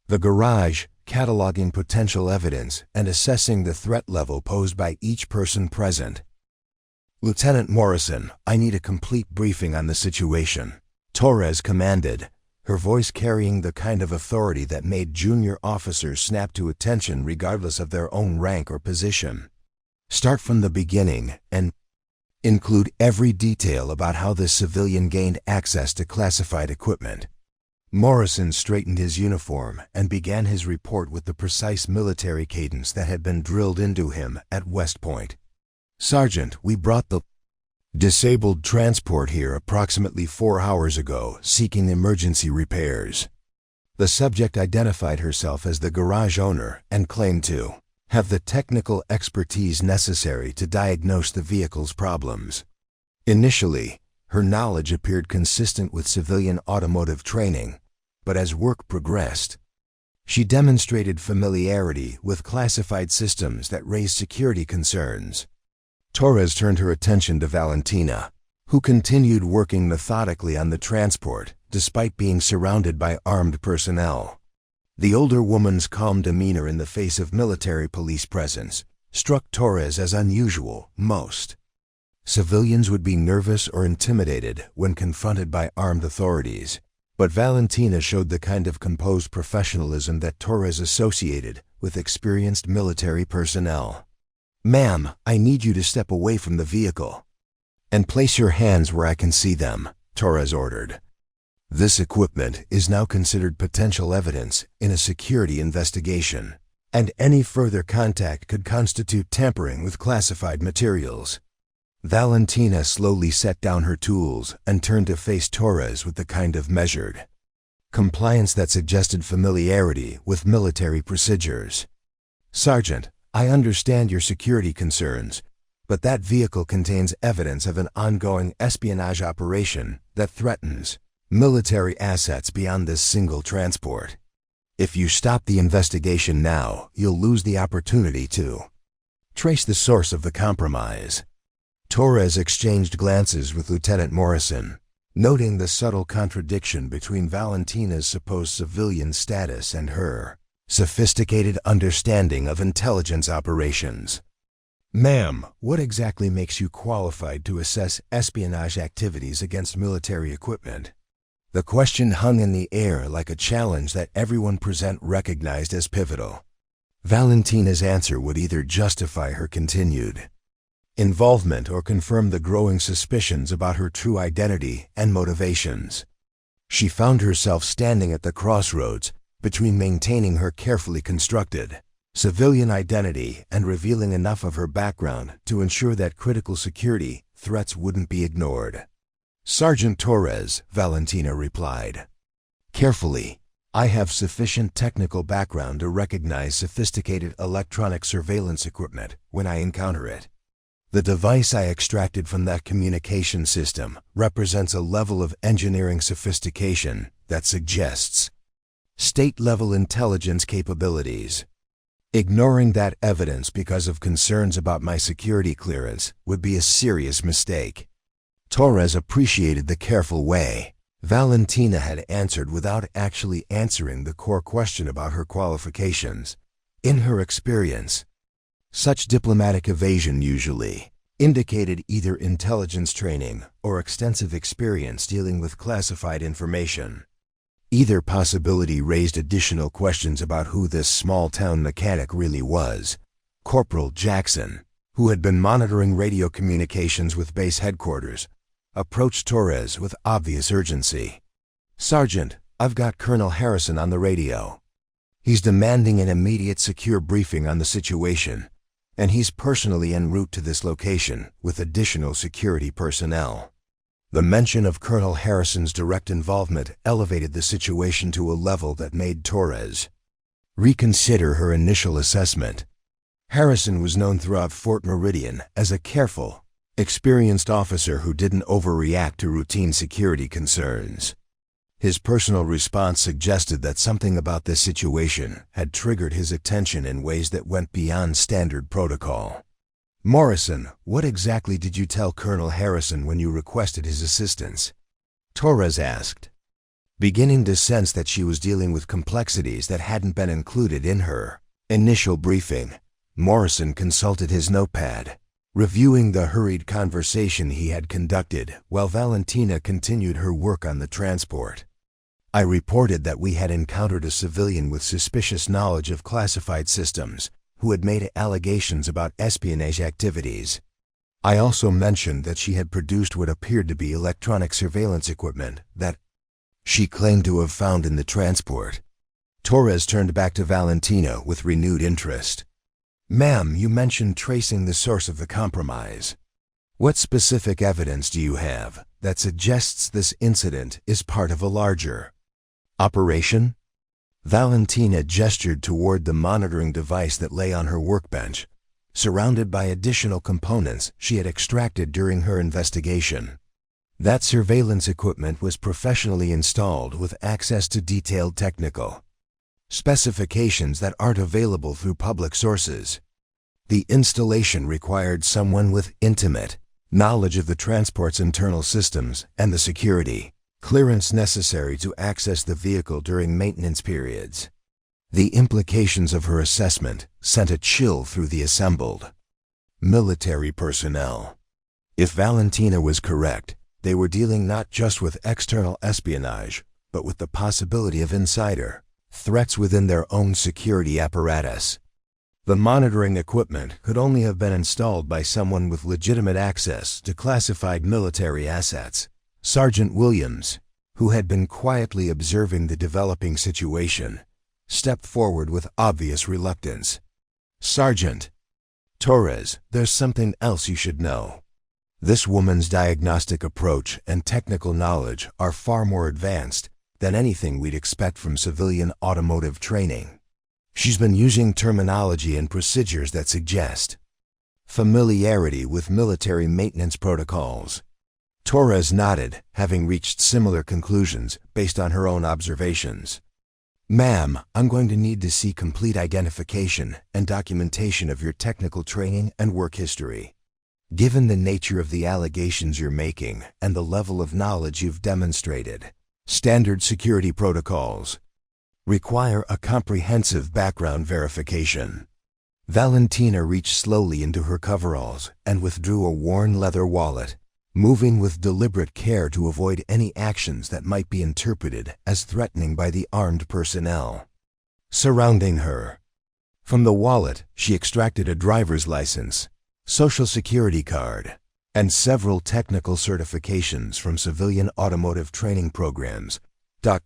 the garage, cataloging potential evidence and assessing the threat level posed by each person present. "Lieutenant Morrison, I need a complete briefing on the situation," Torres commanded, her voice carrying the kind of authority that made junior officers snap to attention regardless of their own rank or position. "Start from the beginning and include every detail about how this civilian gained access to classified equipment." Morrison straightened his uniform and began his report with the precise military cadence that had been drilled into him at West Point. "Sergeant, we brought the disabled transport here approximately 4 hours ago, seeking emergency repairs." The subject identified herself as the garage owner and claimed to have the technical expertise necessary to diagnose the vehicle's problems. Initially, her knowledge appeared consistent with civilian automotive training, but as work progressed, she demonstrated familiarity with classified systems that raised security concerns. Torres turned her attention to Valentina, who continued working methodically on the transport despite being surrounded by armed personnel. The older woman's calm demeanor in the face of military police presence struck Torres as unusual. Most civilians would be nervous or intimidated when confronted by armed authorities, but Valentina showed the kind of composed professionalism that Torres associated with experienced military personnel. "Ma'am, I need you to step away from the vehicle and place your hands where I can see them," Torres ordered. "This equipment is now considered potential evidence in a security investigation, and any further contact could constitute tampering with classified materials." Valentina slowly set down her tools and turned to face Torres with the kind of measured compliance that suggested familiarity with military procedures. "Sergeant, I understand your security concerns, But that vehicle contains evidence of an ongoing espionage operation that threatens military assets beyond this single transport. If you stop the investigation now, you'll lose the opportunity to trace the source of the compromise. Torres exchanged glances with Lieutenant Morrison, noting the subtle contradiction between Valentina's supposed civilian status and her sophisticated understanding of intelligence operations. "Ma'am, what exactly makes you qualified to assess espionage activities against military equipment?" The question hung in the air like a challenge that everyone present recognized as pivotal. Valentina's answer would either justify her continued involvement or confirm the growing suspicions about her true identity and motivations. She found herself standing at the crossroads between maintaining her carefully constructed civilian identity and revealing enough of her background to ensure that critical security threats wouldn't be ignored. "Sergeant Torres," Valentina replied. "Carefully, I have sufficient technical background to recognize sophisticated electronic surveillance equipment when I encounter it. The device I extracted from that communication system represents a level of engineering sophistication that suggests state-level intelligence capabilities. Ignoring that evidence because of concerns about my security clearance would be a serious mistake." Torres appreciated the careful way Valentina had answered without actually answering the core question about her qualifications. In her experience, such diplomatic evasion usually indicated either intelligence training or extensive experience dealing with classified information. Either possibility raised additional questions about who this small-town mechanic really was. Corporal Jackson, who had been monitoring radio communications with base headquarters, approached Torres with obvious urgency. "Sergeant, I've got Colonel Harrison on the radio. He's demanding an immediate secure briefing on the situation, and he's personally en route to this location with additional security personnel." The mention of Colonel Harrison's direct involvement elevated the situation to a level that made Torres reconsider her initial assessment. Harrison was known throughout Fort Meridian as a careful, experienced officer who didn't overreact to routine security concerns. His personal response suggested that something about this situation had triggered his attention in ways that went beyond standard protocol. "Morrison, what exactly did you tell Colonel Harrison when you requested his assistance?" Torres asked, beginning to sense that she was dealing with complexities that hadn't been included in her initial briefing. Morrison consulted his notepad, reviewing the hurried conversation he had conducted while Valentina continued her work on the transport. "I reported that we had encountered a civilian with suspicious knowledge of classified systems who had made allegations about espionage activities. I also mentioned that she had produced what appeared to be electronic surveillance equipment that she claimed to have found in the transport." Torres turned back to Valentina with renewed interest. "Ma'am, you mentioned tracing the source of the compromise. What specific evidence do you have that suggests this incident is part of a larger operation?" Valentina gestured toward the monitoring device that lay on her workbench, surrounded by additional components she had extracted during her investigation. That surveillance equipment was professionally installed with access to detailed technical specifications that aren't available through public sources. The installation required someone with intimate knowledge of the transport's internal systems and the security clearance necessary to access the vehicle during maintenance periods. The implications of her assessment sent a chill through the assembled military personnel. If Valentina was correct, they were dealing not just with external espionage, but with the possibility of insider threats within their own security apparatus. The monitoring equipment could only have been installed by someone with legitimate access to classified military assets. Sergeant Williams, who had been quietly observing the developing situation, stepped forward with obvious reluctance. "Sergeant Torres, there's something else you should know. This woman's diagnostic approach and technical knowledge are far more advanced than anything we'd expect from civilian automotive training. She's been using terminology and procedures that suggest Familiarity with military maintenance protocols. Torres nodded, having reached similar conclusions based on her own observations. Ma'am, I'm going to need to see complete identification and documentation of your technical training and work history. Given the nature of the allegations you're making and the level of knowledge you've demonstrated, standard security protocols require a comprehensive background verification. Valentina reached slowly into her coveralls and withdrew a worn leather wallet, moving with deliberate care to avoid any actions that might be interpreted as threatening by the armed personnel surrounding her. From the wallet, she extracted a driver's license, social security card, and several technical certifications from civilian automotive training programs.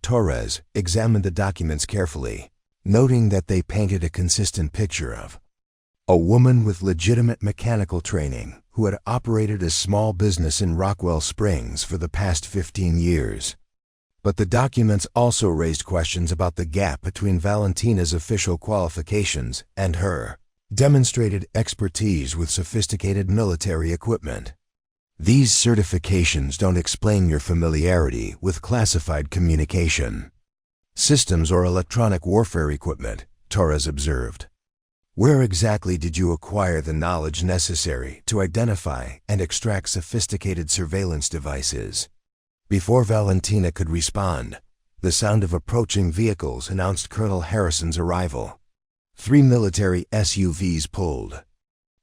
Torres examined the documents carefully, noting that they painted a consistent picture of a woman with legitimate mechanical training who had operated a small business in Rockwell Springs for the past 15 years. But the documents also raised questions about the gap between Valentina's official qualifications and her demonstrated expertise with sophisticated military equipment. These certifications don't explain your familiarity with classified communication systems or electronic warfare equipment, Torres observed. Where exactly did you acquire the knowledge necessary to identify and extract sophisticated surveillance devices? Before Valentina could respond, the sound of approaching vehicles announced Colonel Harrison's arrival. 3 military SUVs pulled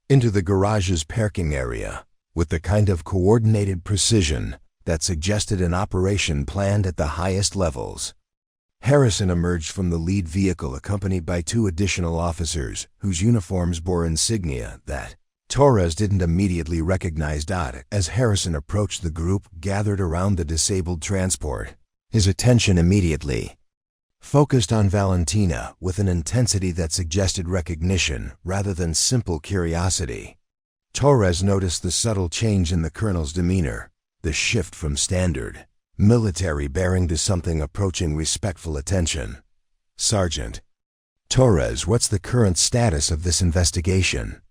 into the garage's parking area with the kind of coordinated precision that suggested an operation planned at the highest levels. Harrison emerged from the lead vehicle accompanied by 2 additional officers whose uniforms bore insignia that Torres didn't immediately recognize. As Harrison approached the group gathered around the disabled transport, his attention immediately focused on Valentina with an intensity that suggested recognition rather than simple curiosity. Torres noticed the subtle change in the colonel's demeanor, the shift from standard military bearing to something approaching respectful attention. Sergeant Torres, what's the current status of this investigation?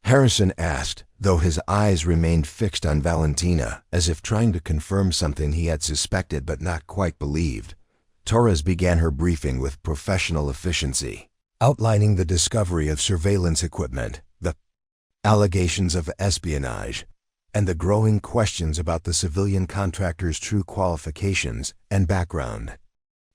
Harrison asked, though his eyes remained fixed on Valentina, as if trying to confirm something he had suspected but not quite believed. Torres began her briefing with professional efficiency, outlining the discovery of surveillance equipment, the allegations of espionage, and the growing questions about the civilian contractor's true qualifications and background.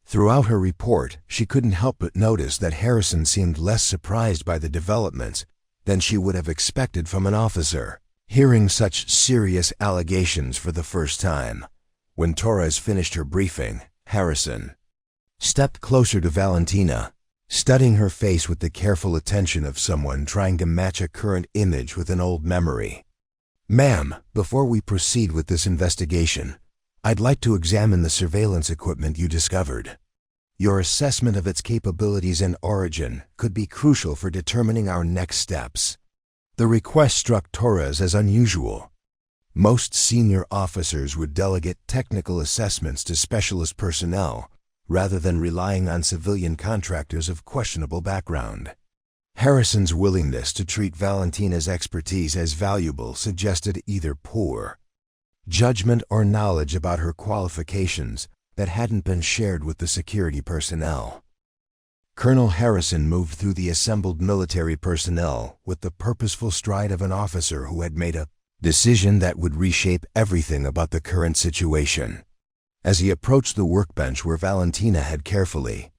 Throughout her report, she couldn't help but notice that Harrison seemed less surprised by the developments than she would have expected from an officer hearing such serious allegations for the first time. When Torres finished her briefing, Harrison stepped closer to Valentina, studying her face with the careful attention of someone trying to match a current image with an old memory. Ma'am, before we proceed with this investigation, I'd like to examine the surveillance equipment you discovered. Your assessment of its capabilities and origin could be crucial for determining our next steps. The request struck Torres as unusual. Most senior officers would delegate technical assessments to specialist personnel rather than relying on civilian contractors of questionable background. Harrison's willingness to treat Valentina's expertise as valuable suggested either poor judgment or knowledge about her qualifications that hadn't been shared with the security personnel. Colonel Harrison moved through the assembled military personnel with the purposeful stride of an officer who had made a decision that would reshape everything about the current situation. As he approached the workbench where Valentina had carefully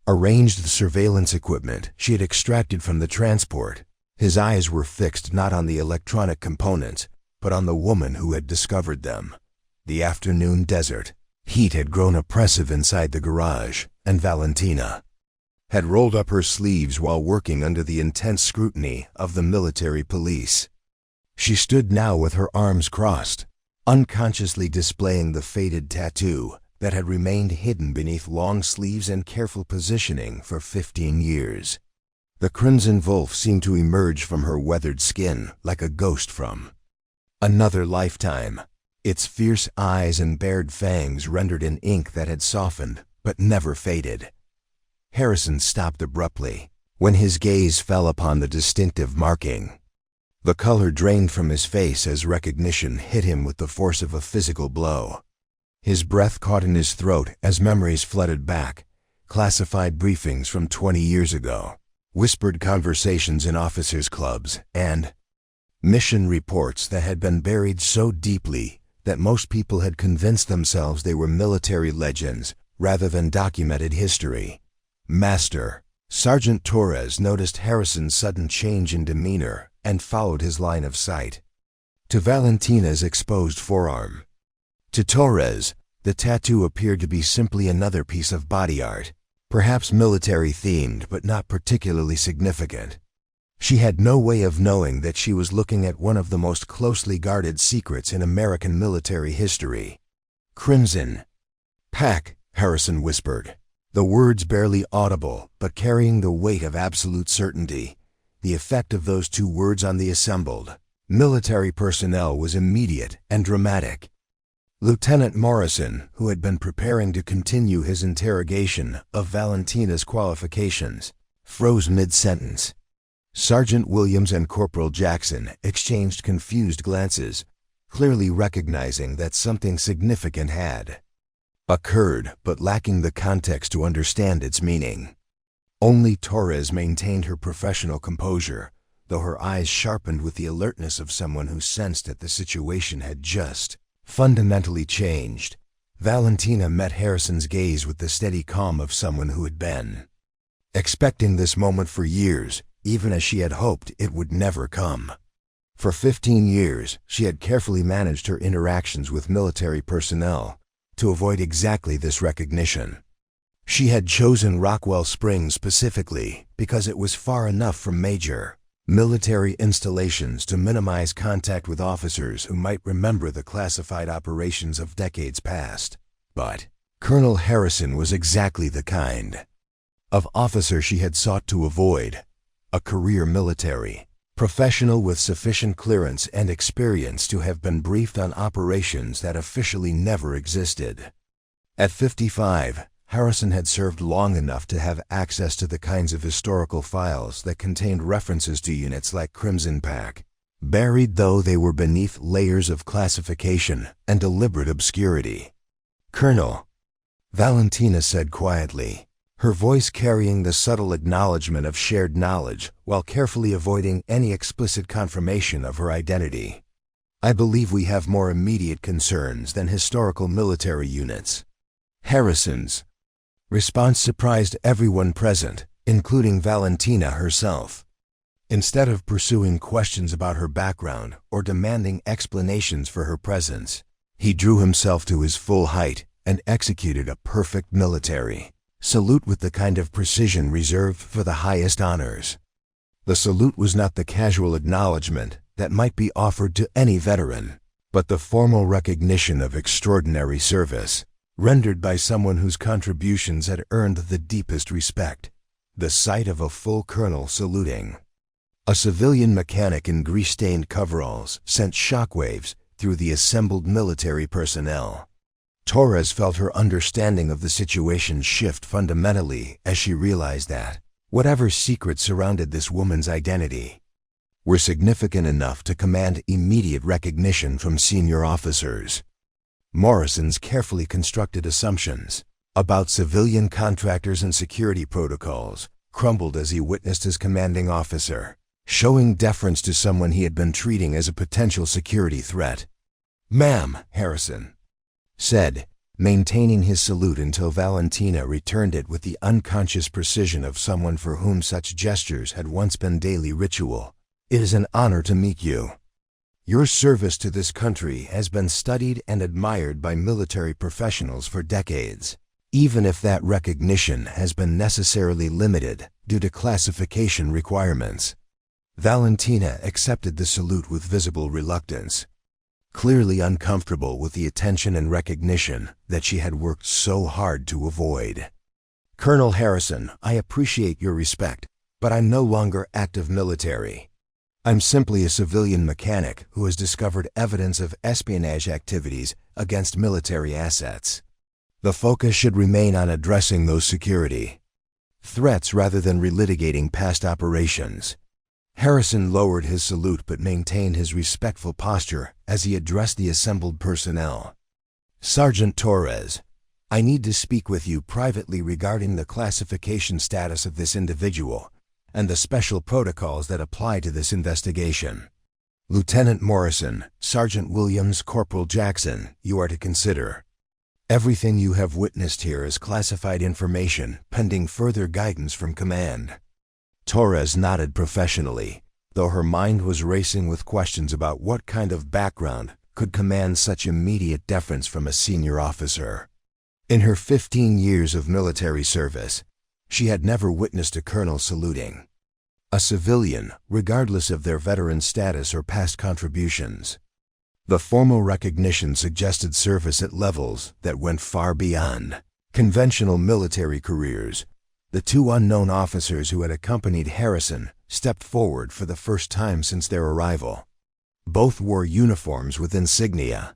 arranged the surveillance equipment she had extracted from the transport, his eyes were fixed not on the electronic components, but on the woman who had discovered them. The afternoon desert heat had grown oppressive inside the garage, and Valentina had rolled up her sleeves while working under the intense scrutiny of the military police. She stood now with her arms crossed, unconsciously displaying the faded tattoo that had remained hidden beneath long sleeves and careful positioning for 15 years. The crimson wolf seemed to emerge from her weathered skin like a ghost from another lifetime, its fierce eyes and bared fangs rendered in ink that had softened but never faded. Harrison stopped abruptly when his gaze fell upon the distinctive marking The color drained from his face as recognition hit him with the force of a physical blow. His breath caught in his throat as memories flooded back. Classified briefings from 20 years ago, whispered conversations in officers' clubs, and mission reports that had been buried so deeply that most people had convinced themselves they were military legends rather than documented history. Master, Sergeant Torres noticed Harrison's sudden change in demeanor and followed his line of sight to Valentina's exposed forearm. To Torres, the tattoo appeared to be simply another piece of body art, perhaps military-themed but not particularly significant. She had no way of knowing that she was looking at one of the most closely guarded secrets in American military history. "Crimson Pack," Harrison whispered, the words barely audible but carrying the weight of absolute certainty. The effect of those two words on the assembled military personnel was immediate and dramatic. Lieutenant Morrison, who had been preparing to continue his interrogation of Valentina's qualifications, froze mid-sentence. Sergeant Williams and Corporal Jackson exchanged confused glances, clearly recognizing that something significant had occurred, but lacking the context to understand its meaning. Only Torres maintained her professional composure, though her eyes sharpened with the alertness of someone who sensed that the situation had just fundamentally changed. Valentina met Harrison's gaze with the steady calm of someone who had been expecting this moment for years, even as she had hoped it would never come. For 15 years, she had carefully managed her interactions with military personnel to avoid exactly this recognition. She had chosen Rockwell Springs specifically because it was far enough from major military installations to minimize contact with officers who might remember the classified operations of decades past. But Colonel Harrison was exactly the kind of officer she had sought to avoid, a career military professional with sufficient clearance and experience to have been briefed on operations that officially never existed. At 55, Harrison had served long enough to have access to the kinds of historical files that contained references to units like Crimson Pack, buried though they were beneath layers of classification and deliberate obscurity. "Colonel," Valentina said quietly, her voice carrying the subtle acknowledgement of shared knowledge while carefully avoiding any explicit confirmation of her identity. "I believe we have more immediate concerns than historical military units." Harrison's response surprised everyone present, including Valentina herself. Instead of pursuing questions about her background or demanding explanations for her presence, he drew himself to his full height and executed a perfect military salute with the kind of precision reserved for the highest honors. The salute was not the casual acknowledgement that might be offered to any veteran, but the formal recognition of extraordinary service, rendered by someone whose contributions had earned the deepest respect. The sight of a full colonel saluting a civilian mechanic in grease-stained coveralls sent shockwaves through the assembled military personnel. Torres felt her understanding of the situation shift fundamentally as she realized that whatever secrets surrounded this woman's identity were significant enough to command immediate recognition from senior officers. Morrison's carefully constructed assumptions about civilian contractors and security protocols crumbled as he witnessed his commanding officer showing deference to someone he had been treating as a potential security threat. "Ma'am," Harrison said, maintaining his salute until Valentina returned it with the unconscious precision of someone for whom such gestures had once been daily ritual. "It is an honor to meet you. Your service to this country has been studied and admired by military professionals for decades, even if that recognition has been necessarily limited due to classification requirements." Valentina accepted the salute with visible reluctance, clearly uncomfortable with the attention and recognition that she had worked so hard to avoid. "Colonel Harrison, I appreciate your respect, but I'm no longer active military. I'm simply a civilian mechanic who has discovered evidence of espionage activities against military assets. The focus should remain on addressing those security threats rather than relitigating past operations." Harrison lowered his salute but maintained his respectful posture as he addressed the assembled personnel. "Sergeant Torres, I need to speak with you privately regarding the classification status of this individual and the special protocols that apply to this investigation. Lieutenant Morrison, Sergeant Williams, Corporal Jackson, you are to consider. Everything you have witnessed here is classified information pending further guidance from command." Torres nodded professionally, though her mind was racing with questions about what kind of background could command such immediate deference from a senior officer. In her 15 years of military service, she had never witnessed a colonel saluting a civilian, regardless of their veteran status or past contributions. The formal recognition suggested service at levels that went far beyond conventional military careers. The two unknown officers who had accompanied Harrison stepped forward for the first time since their arrival. Both wore uniforms with insignia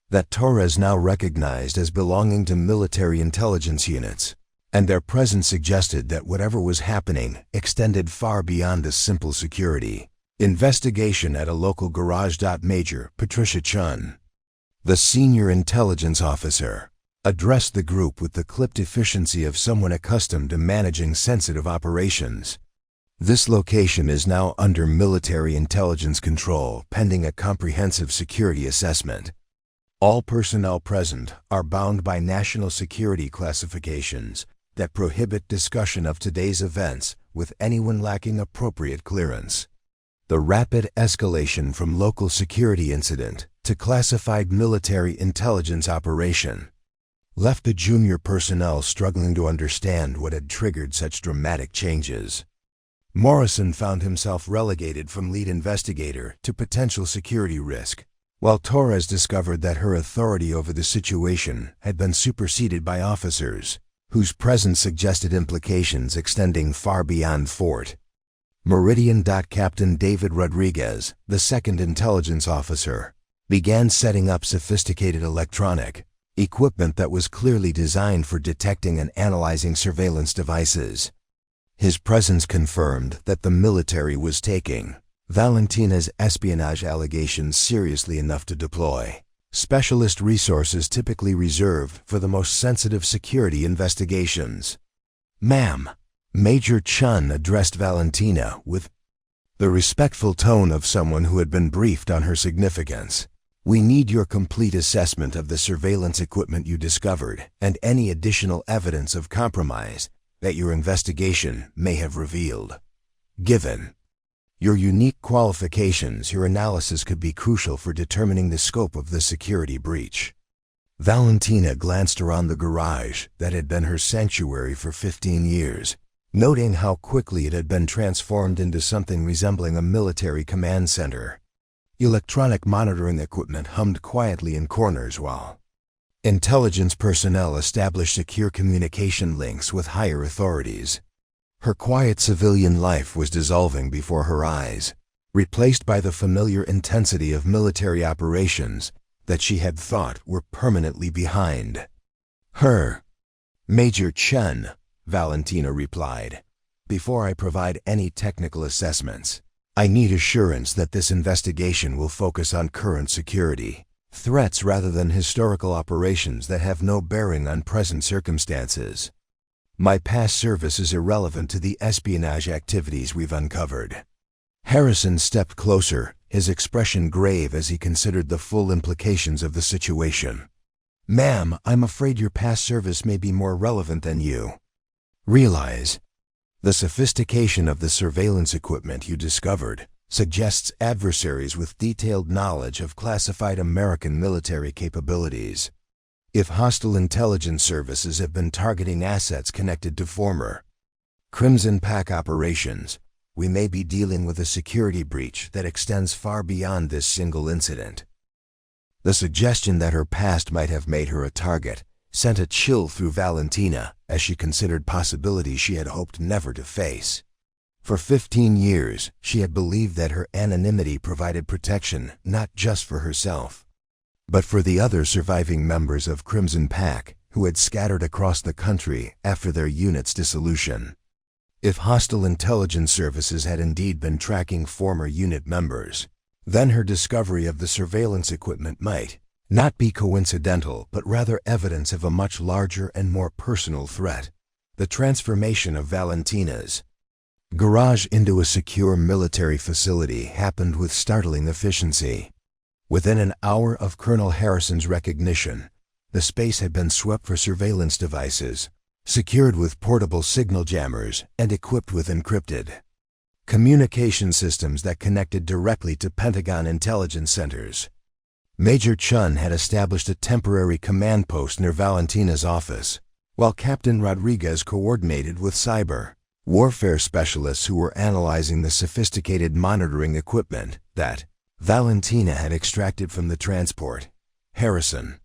that Torres now recognized as belonging to military intelligence units, and their presence suggested that whatever was happening extended far beyond a simple security investigation at a local garage. Major Patricia Chun, the senior intelligence officer, addressed the group with the clipped efficiency of someone accustomed to managing sensitive operations. "This location is now under military intelligence control pending a comprehensive security assessment. All personnel present are bound by national security classifications that prohibit discussion of today's events with anyone lacking appropriate clearance." The rapid escalation from local security incident to classified military intelligence operation left the junior personnel struggling to understand what had triggered such dramatic changes. Morrison found himself relegated from lead investigator to potential security risk, while Torres discovered that her authority over the situation had been superseded by officers whose presence suggested implications extending far beyond Fort Meridian. Captain David Rodriguez, the second intelligence officer, began setting up sophisticated electronic equipment that was clearly designed for detecting and analyzing surveillance devices. His presence confirmed that the military was taking Valentina's espionage allegations seriously enough to deploy specialist resources typically reserved for the most sensitive security investigations. "Ma'am," Major Chun addressed Valentina with the respectful tone of someone who had been briefed on her significance. "We need your complete assessment of the surveillance equipment you discovered and any additional evidence of compromise that your investigation may have revealed. Given your unique qualifications, your analysis could be crucial for determining the scope of the security breach." Valentina glanced around the garage that had been her sanctuary for 15 years, noting how quickly it had been transformed into something resembling a military command center. Electronic monitoring equipment hummed quietly in corners while intelligence personnel established secure communication links with higher authorities. Her quiet civilian life was dissolving before her eyes, replaced by the familiar intensity of military operations that she had thought were permanently behind her. "Major Chun," Valentina replied, "before I provide any technical assessments, I need assurance that this investigation will focus on current security threats rather than historical operations that have no bearing on present circumstances. My past service is irrelevant to the espionage activities we've uncovered." Harrison stepped closer, his expression grave as he considered the full implications of the situation. "Ma'am, I'm afraid your past service may be more relevant than you realize. The sophistication of the surveillance equipment you discovered suggests adversaries with detailed knowledge of classified American military capabilities. If hostile intelligence services have been targeting assets connected to former Crimson Pack operations, we may be dealing with a security breach that extends far beyond this single incident." The suggestion that her past might have made her a target sent a chill through Valentina as she considered possibilities she had hoped never to face. For 15 years, she had believed that her anonymity provided protection not just for herself, but for the other surviving members of Crimson Pack who had scattered across the country after their unit's dissolution. If hostile intelligence services had indeed been tracking former unit members, then her discovery of the surveillance equipment might not be coincidental, but rather evidence of a much larger and more personal threat. The transformation of Valentina's garage into a secure military facility happened with startling efficiency. Within an hour of Colonel Harrison's recognition, the space had been swept for surveillance devices, secured with portable signal jammers and equipped with encrypted communication systems that connected directly to Pentagon intelligence centers. Major Chun had established a temporary command post near Valentina's office, while Captain Rodriguez coordinated with cyber warfare specialists who were analyzing the sophisticated monitoring equipment that Valentina had extracted from the transport. Harrison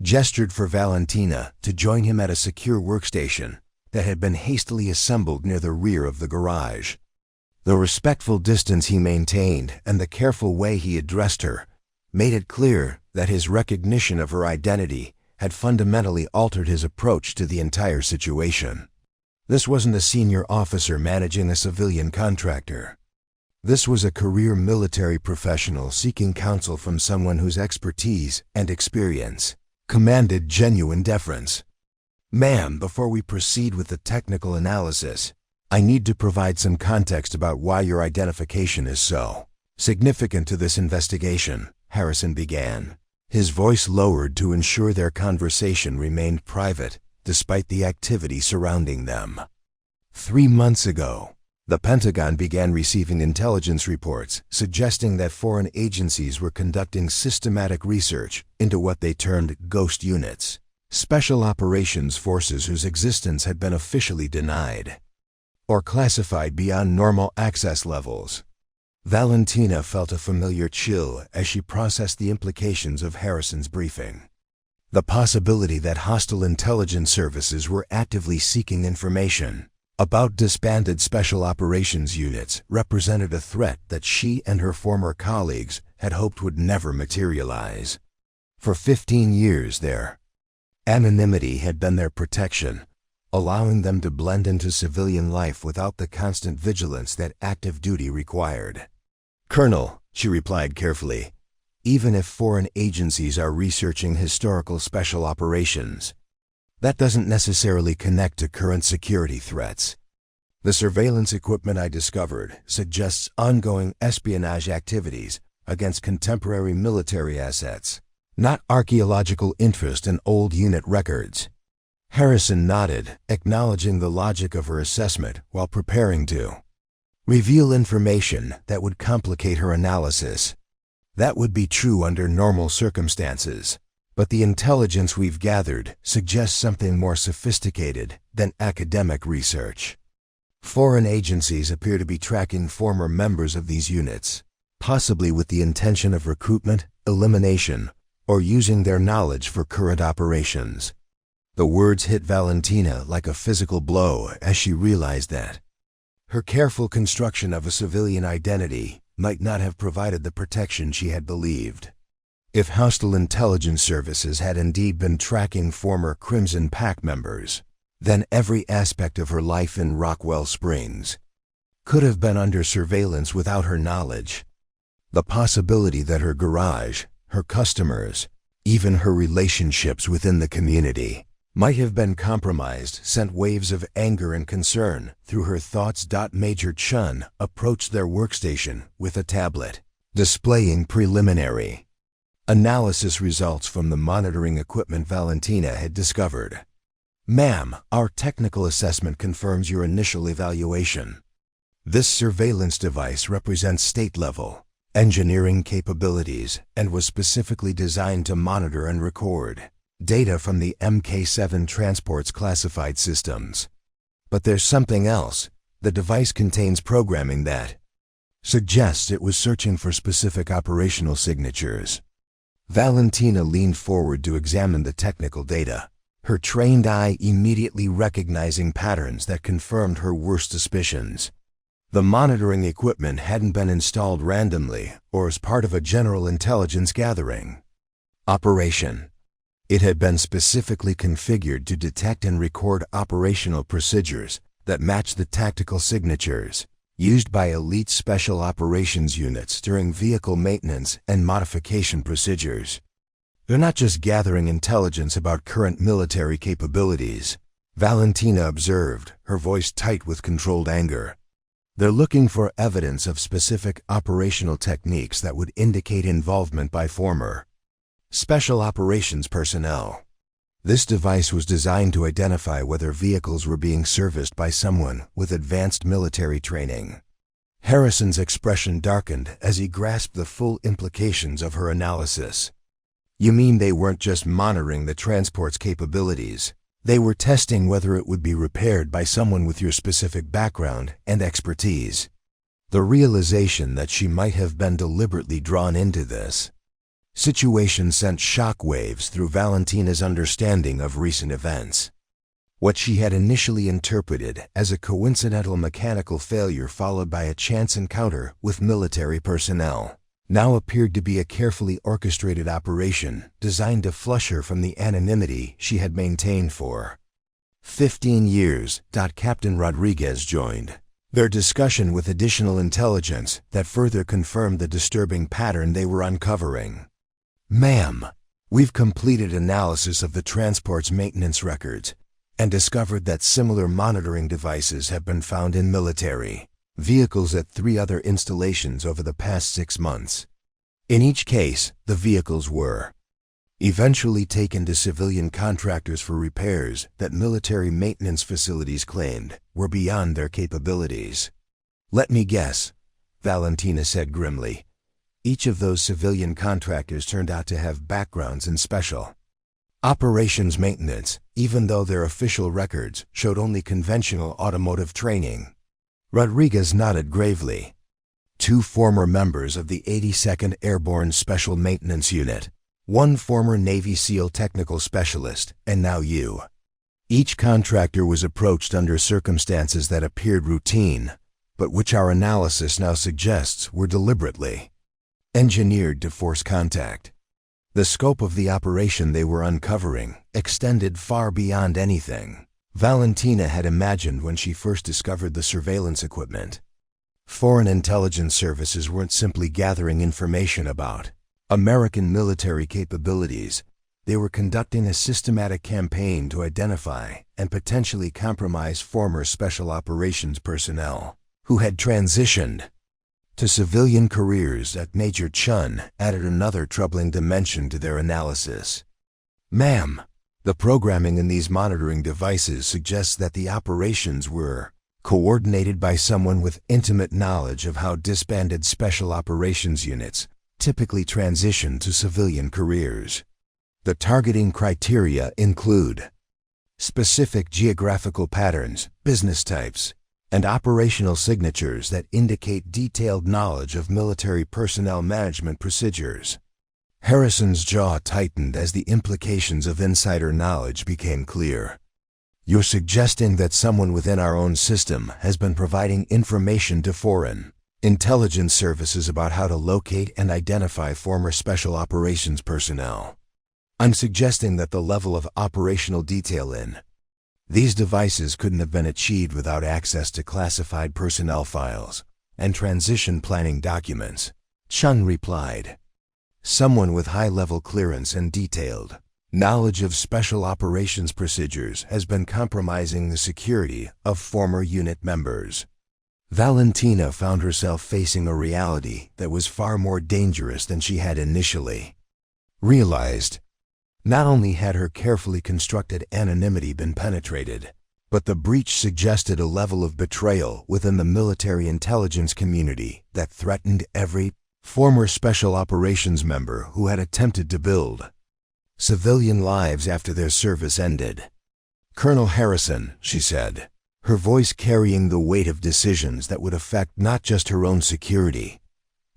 gestured for Valentina to join him at a secure workstation that had been hastily assembled near the rear of the garage. The respectful distance he maintained and the careful way he addressed her made it clear that his recognition of her identity had fundamentally altered his approach to the entire situation. This wasn't a senior officer managing a civilian contractor. This was a career military professional seeking counsel from someone whose expertise and experience commanded genuine deference. "Ma'am, before we proceed with the technical analysis, I need to provide some context about why your identification is so significant to this investigation," Harrison began, his voice lowered to ensure their conversation remained private despite the activity surrounding them. 3 months ago, the Pentagon began receiving intelligence reports suggesting that foreign agencies were conducting systematic research into what they termed ghost units, special operations forces whose existence had been officially denied or classified beyond normal access levels. Valentina felt a familiar chill as she processed the implications of Harrison's briefing. The possibility that hostile intelligence services were actively seeking information about disbanded special operations units represented a threat that she and her former colleagues had hoped would never materialize. For 15 years their anonymity had been their protection, allowing them to blend into civilian life without the constant vigilance that active duty required. "Colonel," she replied carefully, "even if foreign agencies are researching historical special operations, that doesn't necessarily connect to current security threats. The surveillance equipment I discovered suggests ongoing espionage activities against contemporary military assets, not archaeological interest in old unit records." Harrison nodded, acknowledging the logic of her assessment while preparing to reveal information that would complicate her analysis. "That would be true under normal circumstances, but the intelligence we've gathered suggests something more sophisticated than academic research. Foreign agencies appear to be tracking former members of these units, possibly with the intention of recruitment, elimination, or using their knowledge for current operations." The words hit Valentina like a physical blow as she realized that her careful construction of a civilian identity might not have provided the protection she had believed. If hostile intelligence services had indeed been tracking former Crimson Pact members, then every aspect of her life in Rockwell Springs could have been under surveillance without her knowledge. The possibility that her garage, her customers, even her relationships within the community might have been compromised sent waves of anger and concern through her thoughts. Major Chun approached their workstation with a tablet, displaying preliminary analysis results from the monitoring equipment Valentina had discovered. "Ma'am, our technical assessment confirms your initial evaluation. This surveillance device represents state-level engineering capabilities and was specifically designed to monitor and record data from the MK7 transport's classified systems. But there's something else. The device contains programming that suggests it was searching for specific operational signatures." Valentina leaned forward to examine the technical data, her trained eye immediately recognizing patterns that confirmed her worst suspicions. The monitoring equipment hadn't been installed randomly or as part of a general intelligence gathering operation. It had been specifically configured to detect and record operational procedures that matched the tactical signatures used by elite special operations units during vehicle maintenance and modification procedures. They're not just gathering intelligence about current military capabilities, Valentina observed, her voice tight with controlled anger. They're looking for evidence of specific operational techniques that would indicate involvement by former special operations personnel. This device was designed to identify whether vehicles were being serviced by someone with advanced military training. Harrison's expression darkened as he grasped the full implications of her analysis. You mean they weren't just monitoring the transport's capabilities? They were testing whether it would be repaired by someone with your specific background and expertise. The realization that she might have been deliberately drawn into this situation sent shockwaves through Valentina's understanding of recent events. What she had initially interpreted as a coincidental mechanical failure followed by a chance encounter with military personnel now appeared to be a carefully orchestrated operation designed to flush her from the anonymity she had maintained for 15 years. Captain Rodriguez joined their discussion with additional intelligence that further confirmed the disturbing pattern they were uncovering. Ma'am, we've completed analysis of the transport's maintenance records and discovered that similar monitoring devices have been found in military vehicles at 3 other installations over the past 6 months. In each case, the vehicles were eventually taken to civilian contractors for repairs that military maintenance facilities claimed were beyond their capabilities. Let me guess, Valentina said grimly. Each of those civilian contractors turned out to have backgrounds in special operations maintenance, even though their official records showed only conventional automotive training. Rodriguez nodded gravely. 2 former members of the 82nd Airborne Special Maintenance Unit, 1 former Navy SEAL technical specialist, and now you. Each contractor was approached under circumstances that appeared routine, but which our analysis now suggests were deliberately engineered to force contact. The scope of the operation they were uncovering extended far beyond anything Valentina had imagined when she first discovered the surveillance equipment. Foreign intelligence services weren't simply gathering information about American military capabilities. They were conducting a systematic campaign to identify and potentially compromise former special operations personnel who had transitioned to civilian careers. At Major Chun added another troubling dimension to their analysis. Ma'am, the programming in these monitoring devices suggests that the operations were coordinated by someone with intimate knowledge of how disbanded special operations units typically transition to civilian careers. The targeting criteria include specific geographical patterns, business types, and operational signatures that indicate detailed knowledge of military personnel management procedures. Harrison's jaw tightened as the implications of insider knowledge became clear. You're suggesting that someone within our own system has been providing information to foreign intelligence services about how to locate and identify former special operations personnel. I'm suggesting that the level of operational detail in these devices couldn't have been achieved without access to classified personnel files and transition planning documents, Chun replied. Someone with high-level clearance and detailed knowledge of special operations procedures has been compromising the security of former unit members. Valentina found herself facing a reality that was far more dangerous than she had initially realized. Not only had her carefully constructed anonymity been penetrated, but the breach suggested a level of betrayal within the military intelligence community that threatened every former special operations member who had attempted to build civilian lives after their service ended. Colonel Harrison, she said, her voice carrying the weight of decisions that would affect not just her own security,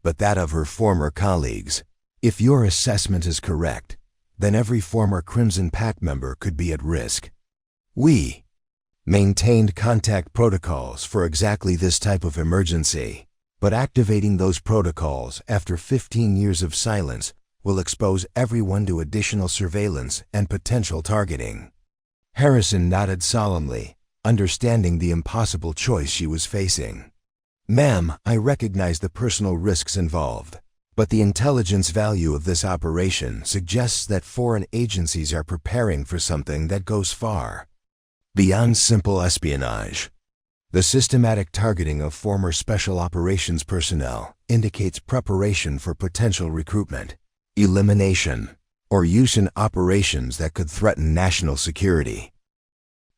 but that of her former colleagues. If your assessment is correct, then every former Crimson Pact member could be at risk. We maintained contact protocols for exactly this type of emergency, but activating those protocols after 15 years of silence will expose everyone to additional surveillance and potential targeting. Harrison nodded solemnly, understanding the impossible choice she was facing. "Ma'am, I recognize the personal risks involved, but the intelligence value of this operation suggests that foreign agencies are preparing for something that goes far beyond simple espionage. The systematic targeting of former special operations personnel indicates preparation for potential recruitment, elimination, or use in operations that could threaten national security."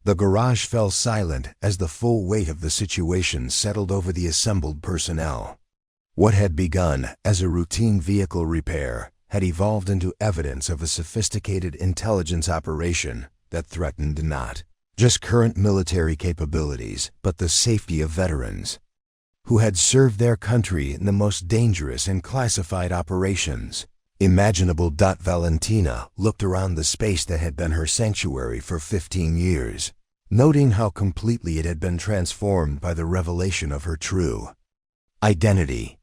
The garage fell silent as the full weight of the situation settled over the assembled personnel. What had begun as a routine vehicle repair had evolved into evidence of a sophisticated intelligence operation that threatened not just current military capabilities, but the safety of veterans who had served their country in the most dangerous and classified operations imaginable. Valentina looked around the space that had been her sanctuary for 15 years, noting how completely it had been transformed by the revelation of her true identity.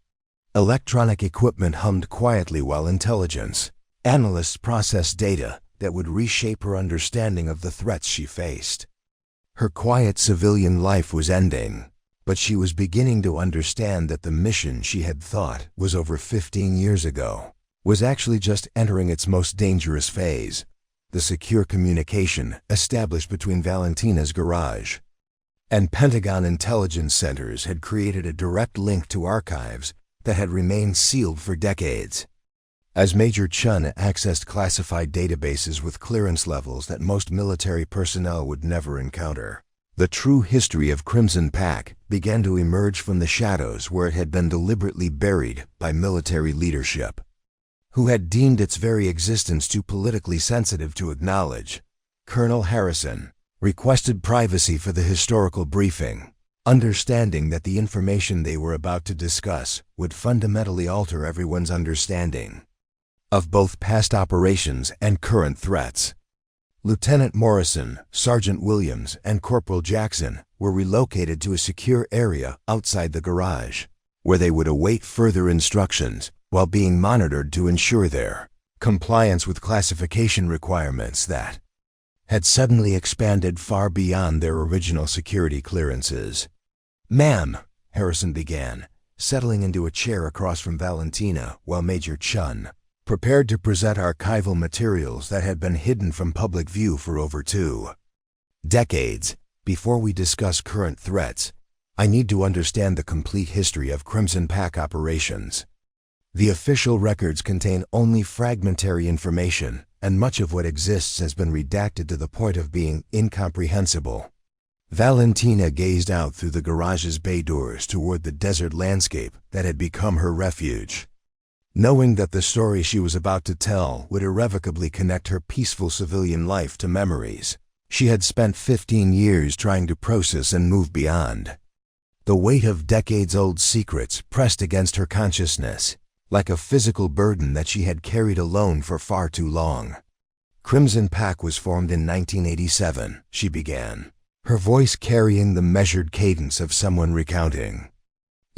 Electronic equipment hummed quietly while intelligence analysts processed data that would reshape her understanding of the threats she faced. Her quiet civilian life was ending, but she was beginning to understand that the mission she had thought was over 15 years ago was actually just entering its most dangerous phase: the secure communication established between Valentina's garage and Pentagon intelligence centers had created a direct link to archives that had remained sealed for decades. As Major Chun accessed classified databases with clearance levels that most military personnel would never encounter, the true history of Crimson Pack began to emerge from the shadows where it had been deliberately buried by military leadership, who had deemed its very existence too politically sensitive to acknowledge. Colonel Harrison requested privacy for the historical briefing, understanding that the information they were about to discuss would fundamentally alter everyone's understanding of both past operations and current threats. Lieutenant Morrison, Sergeant Williams, and Corporal Jackson were relocated to a secure area outside the garage, where they would await further instructions while being monitored to ensure their compliance with classification requirements that had suddenly expanded far beyond their original security clearances. "Ma'am," Harrison began, settling into a chair across from Valentina while Major Chun prepared to present archival materials that had been hidden from public view for over 2 decades. "Before we discuss current threats, I need to understand the complete history of Crimson Pack operations. The official records contain only fragmentary information, and much of what exists has been redacted to the point of being incomprehensible." Valentina gazed out through the garage's bay doors toward the desert landscape that had become her refuge. Knowing that the story she was about to tell would irrevocably connect her peaceful civilian life to memories she had spent 15 years trying to process and move beyond. The weight of decades-old secrets pressed against her consciousness, like a physical burden that she had carried alone for far too long. "Crimson Pack was formed in 1987, she began, her voice carrying the measured cadence of someone recounting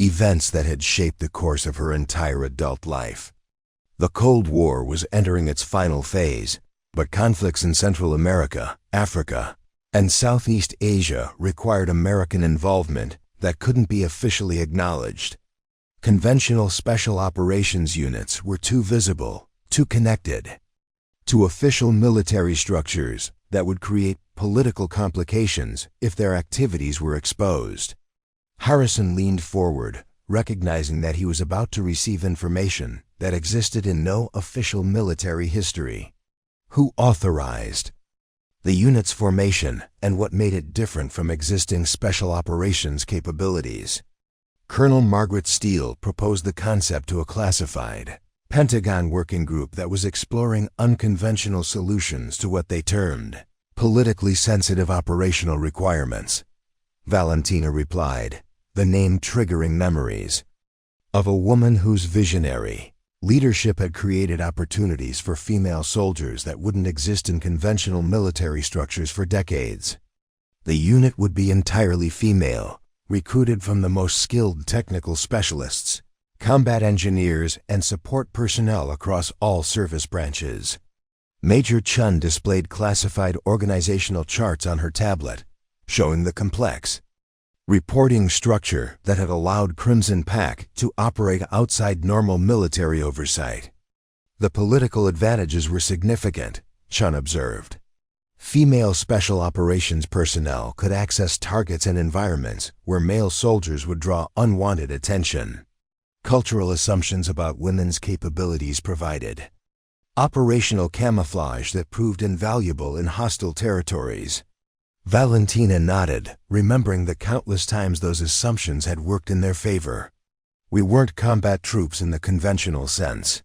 events that had shaped the course of her entire adult life. The Cold War was entering its final phase, but conflicts in Central America, Africa, and Southeast Asia required American involvement that couldn't be officially acknowledged. Conventional special operations units were too visible, too connected to official military structures that would create political complications if their activities were exposed." Harrison leaned forward, recognizing that he was about to receive information that existed in no official military history. Who authorized the unit's formation and what made it different from existing special operations capabilities? Colonel Margaret Steele proposed the concept to a classified Pentagon working group that was exploring unconventional solutions to what they termed politically sensitive operational requirements. Valentina replied, the name triggering memories of a woman whose visionary leadership had created opportunities for female soldiers that wouldn't exist in conventional military structures for decades. The unit would be entirely female, recruited from the most skilled technical specialists, combat engineers, and support personnel across all service branches. Major Chun displayed classified organizational charts on her tablet, showing the complex reporting structure that had allowed Crimson Pack to operate outside normal military oversight. The political advantages were significant, Chun observed. Female special operations personnel could access targets and environments where male soldiers would draw unwanted attention. Cultural assumptions about women's capabilities provided operational camouflage that proved invaluable in hostile territories. Valentina nodded, remembering the countless times those assumptions had worked in their favor. We weren't combat troops in the conventional sense.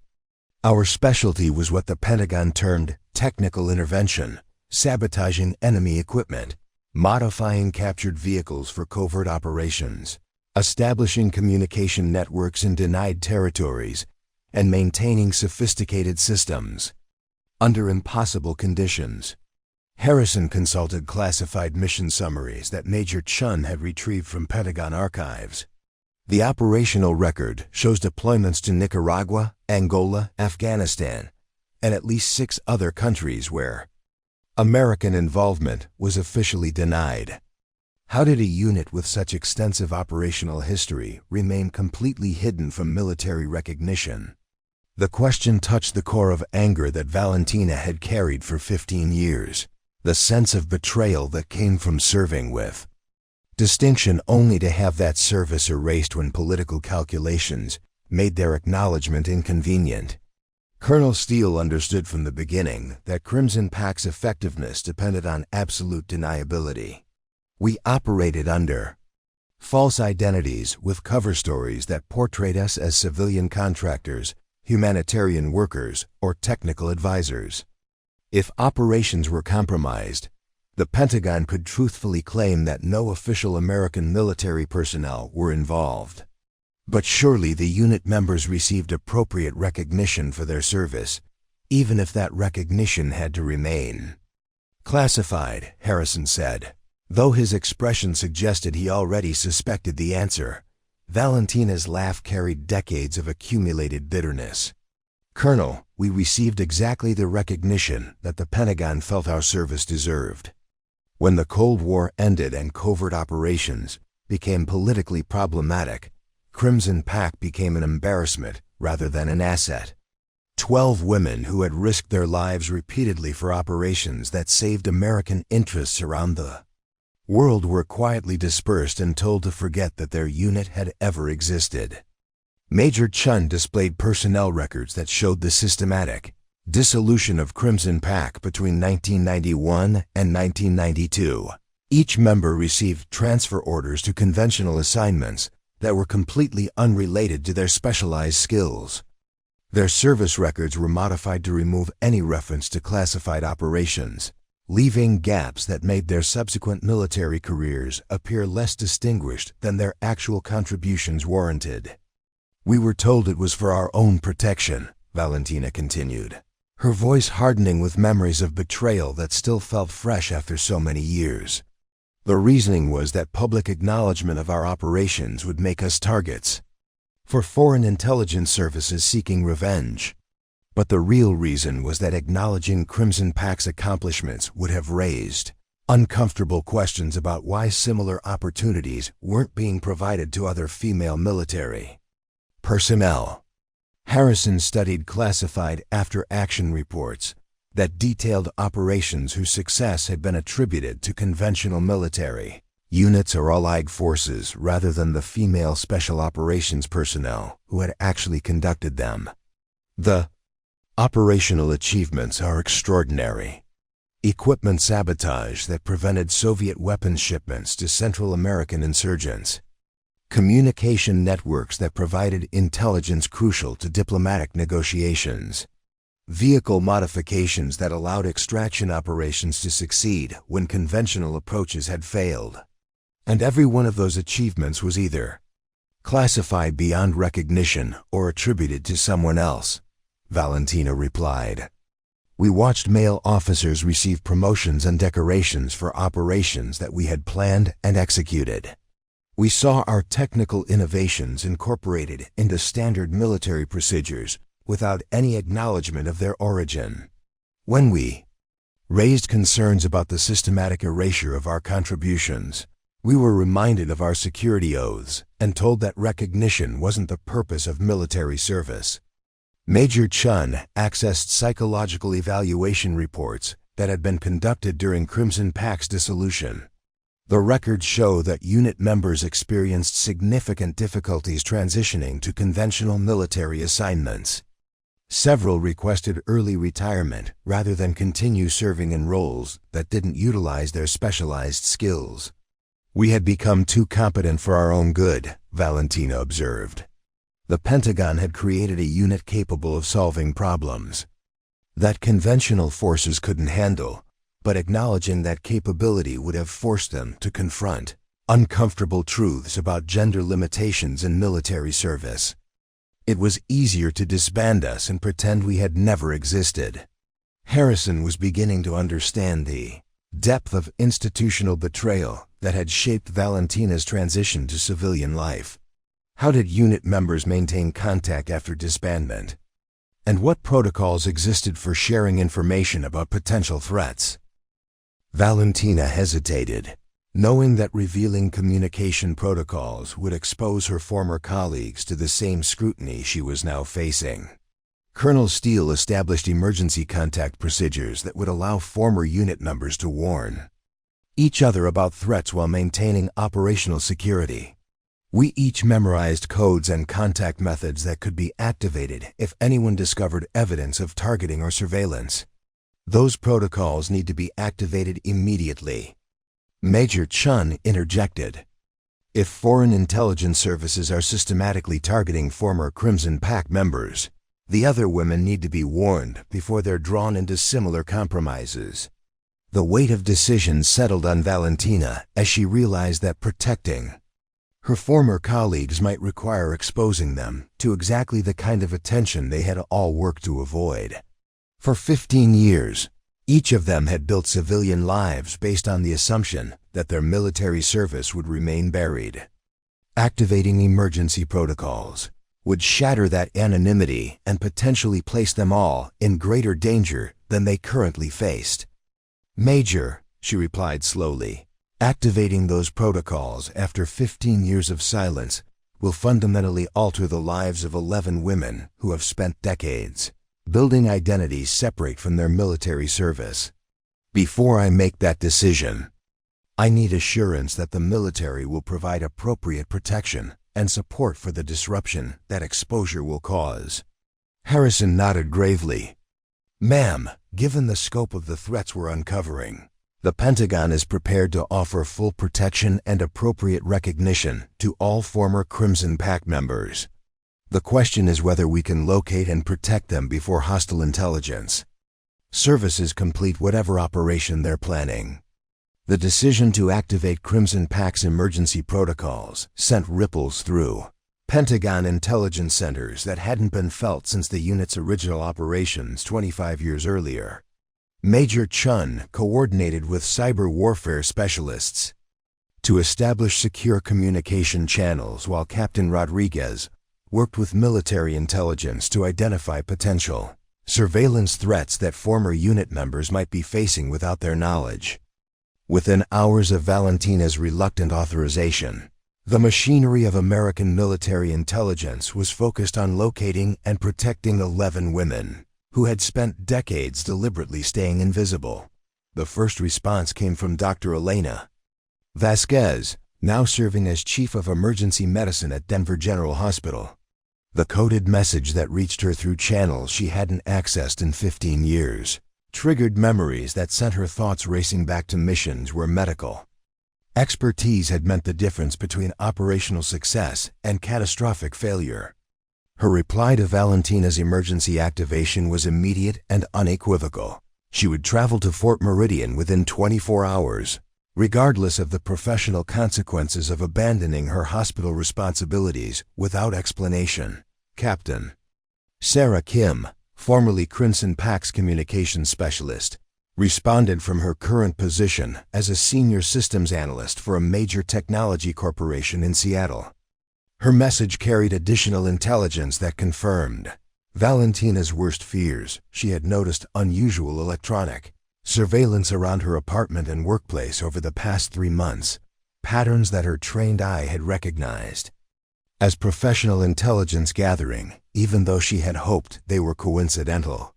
Our specialty was what the Pentagon termed technical intervention, sabotaging enemy equipment, modifying captured vehicles for covert operations, establishing communication networks in denied territories, and maintaining sophisticated systems under impossible conditions. Harrison consulted classified mission summaries that Major Chun had retrieved from Pentagon archives. The operational record shows deployments to Nicaragua, Angola, Afghanistan, and at least 6 other countries where American involvement was officially denied. How did a unit with such extensive operational history remain completely hidden from military recognition? The question touched the core of anger that Valentina had carried for 15 years. The sense of betrayal that came from serving with distinction only to have that service erased when political calculations made their acknowledgement inconvenient. Colonel Steele understood from the beginning that Crimson Pack's effectiveness depended on absolute deniability. We operated under false identities with cover stories that portrayed us as civilian contractors, humanitarian workers, or technical advisors. If operations were compromised, the Pentagon could truthfully claim that no official American military personnel were involved. But surely the unit members received appropriate recognition for their service, even if that recognition had to remain classified, Harrison said. Though his expression suggested he already suspected the answer, Valentina's laugh carried decades of accumulated bitterness. Colonel, we received exactly the recognition that the Pentagon felt our service deserved. When the Cold War ended and covert operations became politically problematic, Crimson Pack became an embarrassment rather than an asset. 12 women who had risked their lives repeatedly for operations that saved American interests around the world were quietly dispersed and told to forget that their unit had ever existed. Major Chun displayed personnel records that showed the systematic dissolution of Crimson Pack between 1991 and 1992. Each member received transfer orders to conventional assignments that were completely unrelated to their specialized skills. Their service records were modified to remove any reference to classified operations, leaving gaps that made their subsequent military careers appear less distinguished than their actual contributions warranted. We were told it was for our own protection, Valentina continued, her voice hardening with memories of betrayal that still felt fresh after so many years. The reasoning was that public acknowledgement of our operations would make us targets for foreign intelligence services seeking revenge. But the real reason was that acknowledging Crimson Pack's accomplishments would have raised uncomfortable questions about why similar opportunities weren't being provided to other female military personnel. Harrison studied classified after-action reports that detailed operations whose success had been attributed to conventional military units or allied forces rather than the female special operations personnel who had actually conducted them. The operational achievements are extraordinary. Equipment sabotage that prevented Soviet weapons shipments to Central American insurgents. Communication networks that provided intelligence crucial to diplomatic negotiations. Vehicle modifications that allowed extraction operations to succeed when conventional approaches had failed. And every one of those achievements was either classified beyond recognition or attributed to someone else, Valentina replied. We watched male officers receive promotions and decorations for operations that we had planned and executed. We saw our technical innovations incorporated into standard military procedures without any acknowledgement of their origin. When we raised concerns about the systematic erasure of our contributions. We were reminded of our security oaths and told that recognition wasn't the purpose of military service. Major Chun accessed psychological evaluation reports that had been conducted during Crimson Pact's dissolution. The records show that unit members experienced significant difficulties transitioning to conventional military assignments. Several requested early retirement rather than continue serving in roles that didn't utilize their specialized skills. We had become too competent for our own good, Valentina observed. The Pentagon had created a unit capable of solving problems that conventional forces couldn't handle, but acknowledging that capability would have forced them to confront uncomfortable truths about gender limitations in military service. It was easier to disband us and pretend we had never existed. Harrison was beginning to understand the depth of institutional betrayal that had shaped Valentina's transition to civilian life. How did unit members maintain contact after disbandment? And what protocols existed for sharing information about potential threats? Valentina hesitated, knowing that revealing communication protocols would expose her former colleagues to the same scrutiny she was now facing. Colonel Steele established emergency contact procedures that would allow former unit members to warn each other about threats while maintaining operational security. We each memorized codes and contact methods that could be activated if anyone discovered evidence of targeting or surveillance. Those protocols need to be activated immediately. Major Chun interjected. If foreign intelligence services are systematically targeting former Crimson Pact members, the other women need to be warned before they're drawn into similar compromises. The weight of decision settled on Valentina as she realized that protecting her former colleagues might require exposing them to exactly the kind of attention they had all worked to avoid. For 15 years, each of them had built civilian lives based on the assumption that their military service would remain buried. Activating emergency protocols would shatter that anonymity and potentially place them all in greater danger than they currently faced. Major, she replied slowly, activating those protocols after 15 years of silence will fundamentally alter the lives of 11 women who have spent decades building identities separate from their military service. Before I make that decision, I need assurance that the military will provide appropriate protection and support for the disruption that exposure will cause. Harrison nodded gravely. Ma'am, given the scope of the threats we're uncovering, the Pentagon is prepared to offer full protection and appropriate recognition to all former Crimson Pact members. The question is whether we can locate and protect them before hostile intelligence services complete whatever operation they're planning. The decision to activate Crimson Pact's emergency protocols sent ripples through Pentagon intelligence centers that hadn't been felt since the unit's original operations 25 years earlier. Major Chun coordinated with cyber warfare specialists to establish secure communication channels while Captain Rodriguez worked with military intelligence to identify potential surveillance threats that former unit members might be facing without their knowledge. Within hours of Valentina's reluctant authorization, the machinery of American military intelligence was focused on locating and protecting 11 women who had spent decades deliberately staying invisible. The first response came from Dr. Elena Vasquez, now serving as Chief of Emergency Medicine at Denver General Hospital. The coded message that reached her through channels she hadn't accessed in 15 years triggered memories that sent her thoughts racing back to missions where medical expertise had meant the difference between operational success and catastrophic failure. Her reply to Valentina's emergency activation was immediate and unequivocal. She would travel to Fort Meridian within 24 hours, regardless of the professional consequences of abandoning her hospital responsibilities without explanation. Captain Sarah Kim, formerly Crimson Pact's communications specialist, responded from her current position as a senior systems analyst for a major technology corporation in Seattle. Her message carried additional intelligence that confirmed Valentina's worst fears. She had noticed unusual electronic Surveillance around her apartment and workplace over the past 3 months, patterns that her trained eye had recognized as professional intelligence gathering, even though she had hoped they were coincidental.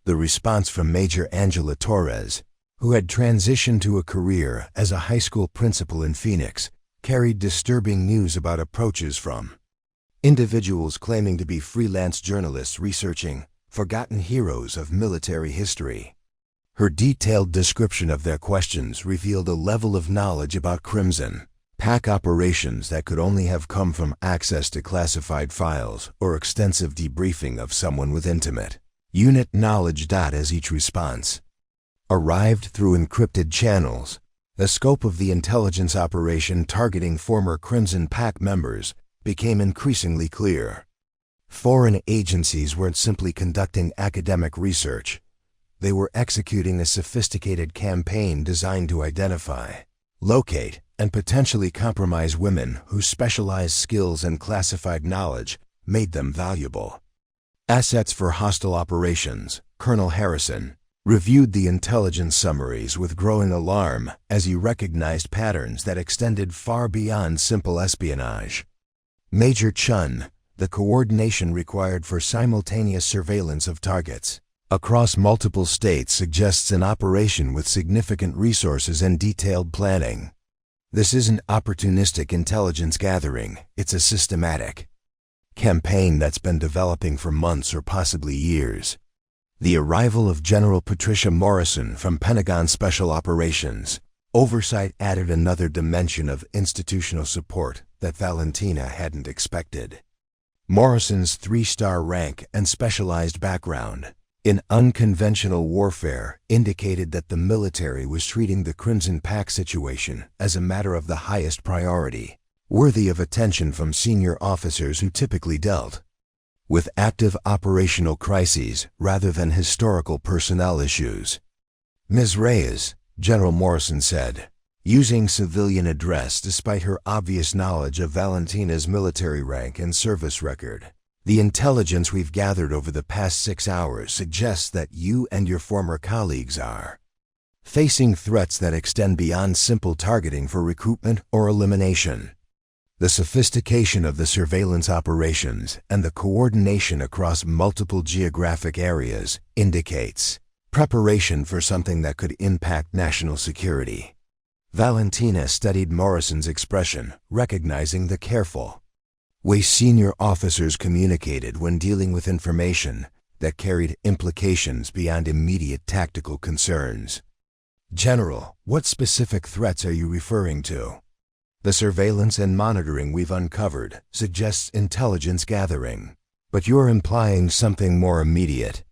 The response from Major Angela Torres, who had transitioned to a career as a high school principal in Phoenix, carried disturbing news about approaches from individuals claiming to be freelance journalists researching forgotten heroes of military history. Her detailed description of their questions revealed a level of knowledge about Crimson Pack operations that could only have come from access to classified files or extensive debriefing of someone with intimate unit knowledge. As each response arrived through encrypted channels, the scope of the intelligence operation targeting former Crimson Pack members became increasingly clear. Foreign agencies weren't simply conducting academic research. They were executing a sophisticated campaign designed to identify, locate, and potentially compromise women whose specialized skills and classified knowledge made them valuable assets for hostile operations. Colonel Harrison reviewed the intelligence summaries with growing alarm as he recognized patterns that extended far beyond simple espionage. Major Chun, the coordination required for simultaneous surveillance of targets across multiple states suggests an operation with significant resources and detailed planning. This isn't opportunistic intelligence gathering, it's a systematic campaign that's been developing for months or possibly years. The arrival of General Patricia Morrison from Pentagon Special Operations Oversight added another dimension of institutional support that Valentina hadn't expected. Morrison's 3-star rank and specialized background in unconventional warfare indicated that the military was treating the Crimson Pack situation as a matter of the highest priority, worthy of attention from senior officers who typically dealt with active operational crises rather than historical personnel issues. Ms. Reyes, General Morrison said, using civilian address despite her obvious knowledge of Valentina's military rank and service record. The intelligence we've gathered over the past 6 hours suggests that you and your former colleagues are facing threats that extend beyond simple targeting for recruitment or elimination. The sophistication of the surveillance operations and the coordination across multiple geographic areas indicates preparation for something that could impact national security. Valentina studied Morrison's expression, recognizing the careful way senior officers communicated when dealing with information that carried implications beyond immediate tactical concerns. General, what specific threats are you referring to? The surveillance and monitoring we've uncovered suggests intelligence gathering, but you're implying something more immediate.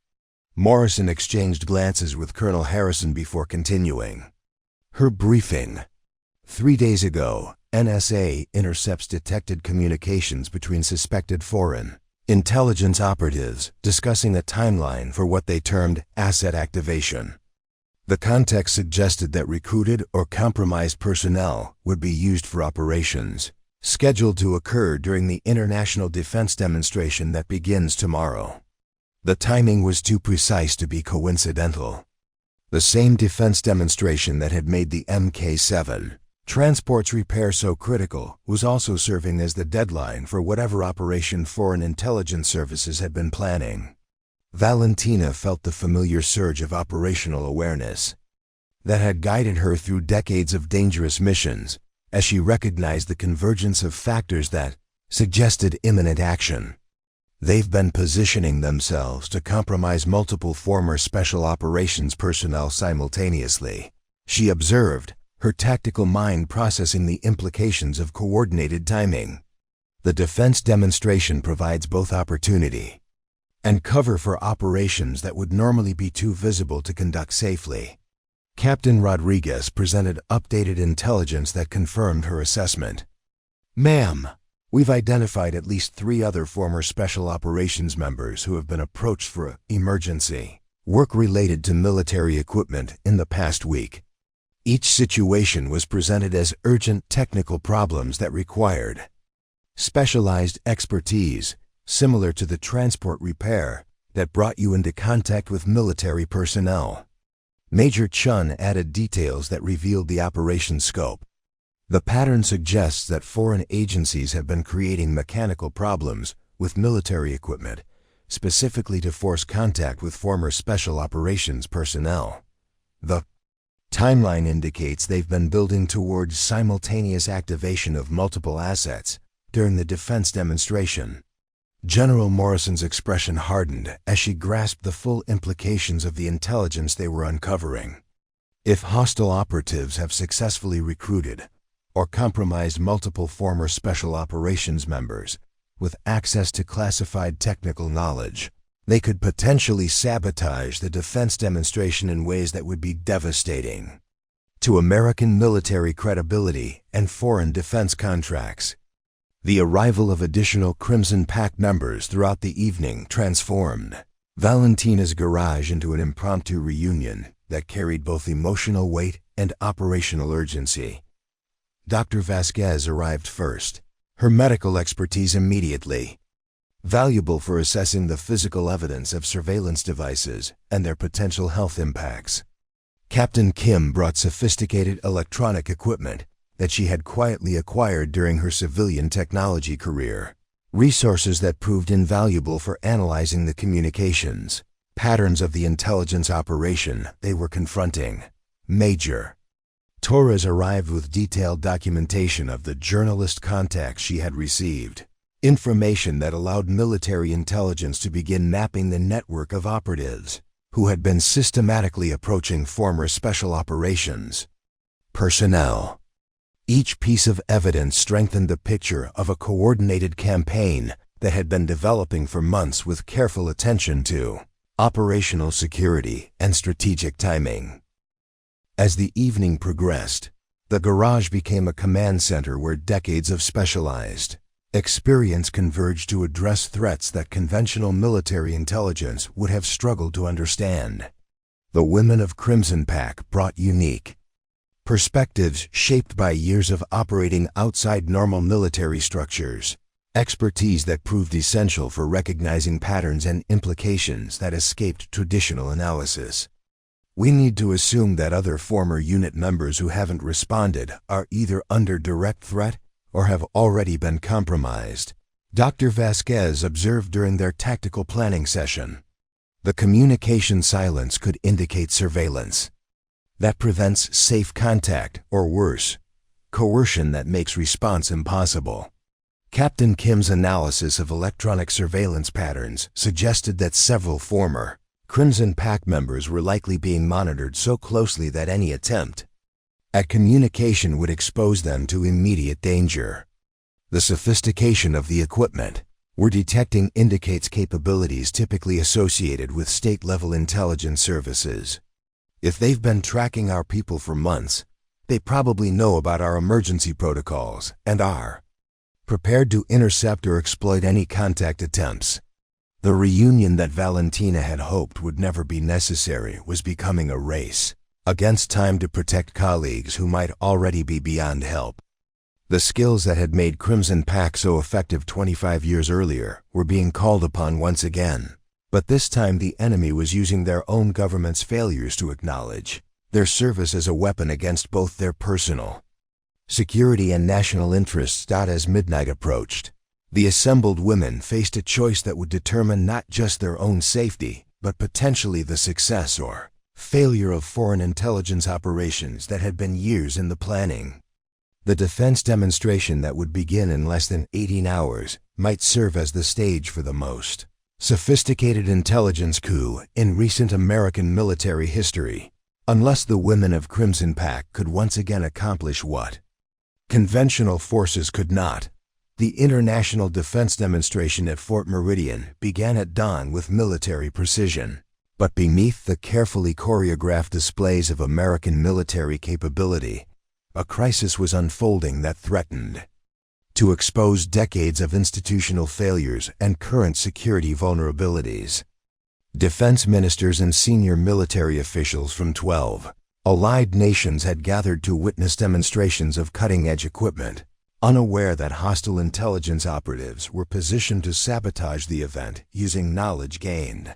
Morrison exchanged glances with Colonel Harrison before continuing her briefing. 3 days ago, NSA intercepts detected communications between suspected foreign intelligence operatives discussing a timeline for what they termed asset activation. The context suggested that recruited or compromised personnel would be used for operations scheduled to occur during the international defense demonstration that begins tomorrow. The timing was too precise to be coincidental. The same defense demonstration that had made the Mk-7 transport's repair so critical was also serving as the deadline for whatever operation foreign intelligence services had been planning. Valentina felt the familiar surge of operational awareness that had guided her through decades of dangerous missions as she recognized the convergence of factors that suggested imminent action. They've been positioning themselves to compromise multiple former special operations personnel simultaneously, she observed, her tactical mind processing the implications of coordinated timing. The defense demonstration provides both opportunity and cover for operations that would normally be too visible to conduct safely. Captain Rodriguez presented updated intelligence that confirmed her assessment. Ma'am, we've identified at least 3 other former Special Operations members who have been approached for emergency work related to military equipment in the past week. Each situation was presented as urgent technical problems that required specialized expertise, similar to the transport repair that brought you into contact with military personnel. Major Chun added details that revealed the operation's scope. The pattern suggests that foreign agencies have been creating mechanical problems with military equipment, specifically to force contact with former Special Operations personnel. The timeline indicates they've been building towards simultaneous activation of multiple assets during the defense demonstration. General Morrison's expression hardened as she grasped the full implications of the intelligence they were uncovering. If hostile operatives have successfully recruited or compromised multiple former Special Operations members with access to classified technical knowledge, they could potentially sabotage the defense demonstration in ways that would be devastating to American military credibility and foreign defense contracts. The arrival of additional Crimson Pact members throughout the evening transformed Valentina's garage into an impromptu reunion that carried both emotional weight and operational urgency. Dr. Vasquez arrived first, her medical expertise immediately valuable for assessing the physical evidence of surveillance devices and their potential health impacts. Captain Kim brought sophisticated electronic equipment that she had quietly acquired during her civilian technology career, resources that proved invaluable for analyzing the communications patterns of the intelligence operation they were confronting. Major Torres arrived with detailed documentation of the journalist contacts she had received, information that allowed military intelligence to begin mapping the network of operatives who had been systematically approaching former Special Operations personnel. Each piece of evidence strengthened the picture of a coordinated campaign that had been developing for months with careful attention to operational security and strategic timing. As the evening progressed, the garage became a command center where decades of specialized experience converged to address threats that conventional military intelligence would have struggled to understand. The women of Crimson Pact brought unique perspectives shaped by years of operating outside normal military structures, expertise that proved essential for recognizing patterns and implications that escaped traditional analysis. We need to assume that other former unit members who haven't responded are either under direct threat or have already been compromised, Dr. Vasquez observed during their tactical planning session. The communication silence could indicate surveillance that prevents safe contact, or worse, coercion that makes response impossible. Captain Kim's analysis of electronic surveillance patterns suggested that several former Crimson Pact members were likely being monitored so closely that any attempt at communication would expose them to immediate danger. The sophistication of the equipment we're detecting indicates capabilities typically associated with state-level intelligence services. If they've been tracking our people for months, they probably know about our emergency protocols and are prepared to intercept or exploit any contact attempts. The reunion that Valentina had hoped would never be necessary was becoming a race against time to protect colleagues who might already be beyond help. The skills that had made Crimson Pact so effective 25 years earlier were being called upon once again, but this time the enemy was using their own government's failures to acknowledge their service as a weapon against both their personal security and national interests. As midnight approached, the assembled women faced a choice that would determine not just their own safety, but potentially the success or failure of foreign intelligence operations that had been years in the planning. The defense demonstration that would begin in less than 18 hours might serve as the stage for the most sophisticated intelligence coup in recent American military history, unless the women of Crimson Pact could once again accomplish what conventional forces could not. The international defense demonstration at Fort Meridian began at dawn with military precision. But beneath the carefully choreographed displays of American military capability, a crisis was unfolding that threatened to expose decades of institutional failures and current security vulnerabilities. Defense ministers and senior military officials from 12 allied nations had gathered to witness demonstrations of cutting-edge equipment, unaware that hostile intelligence operatives were positioned to sabotage the event using knowledge gained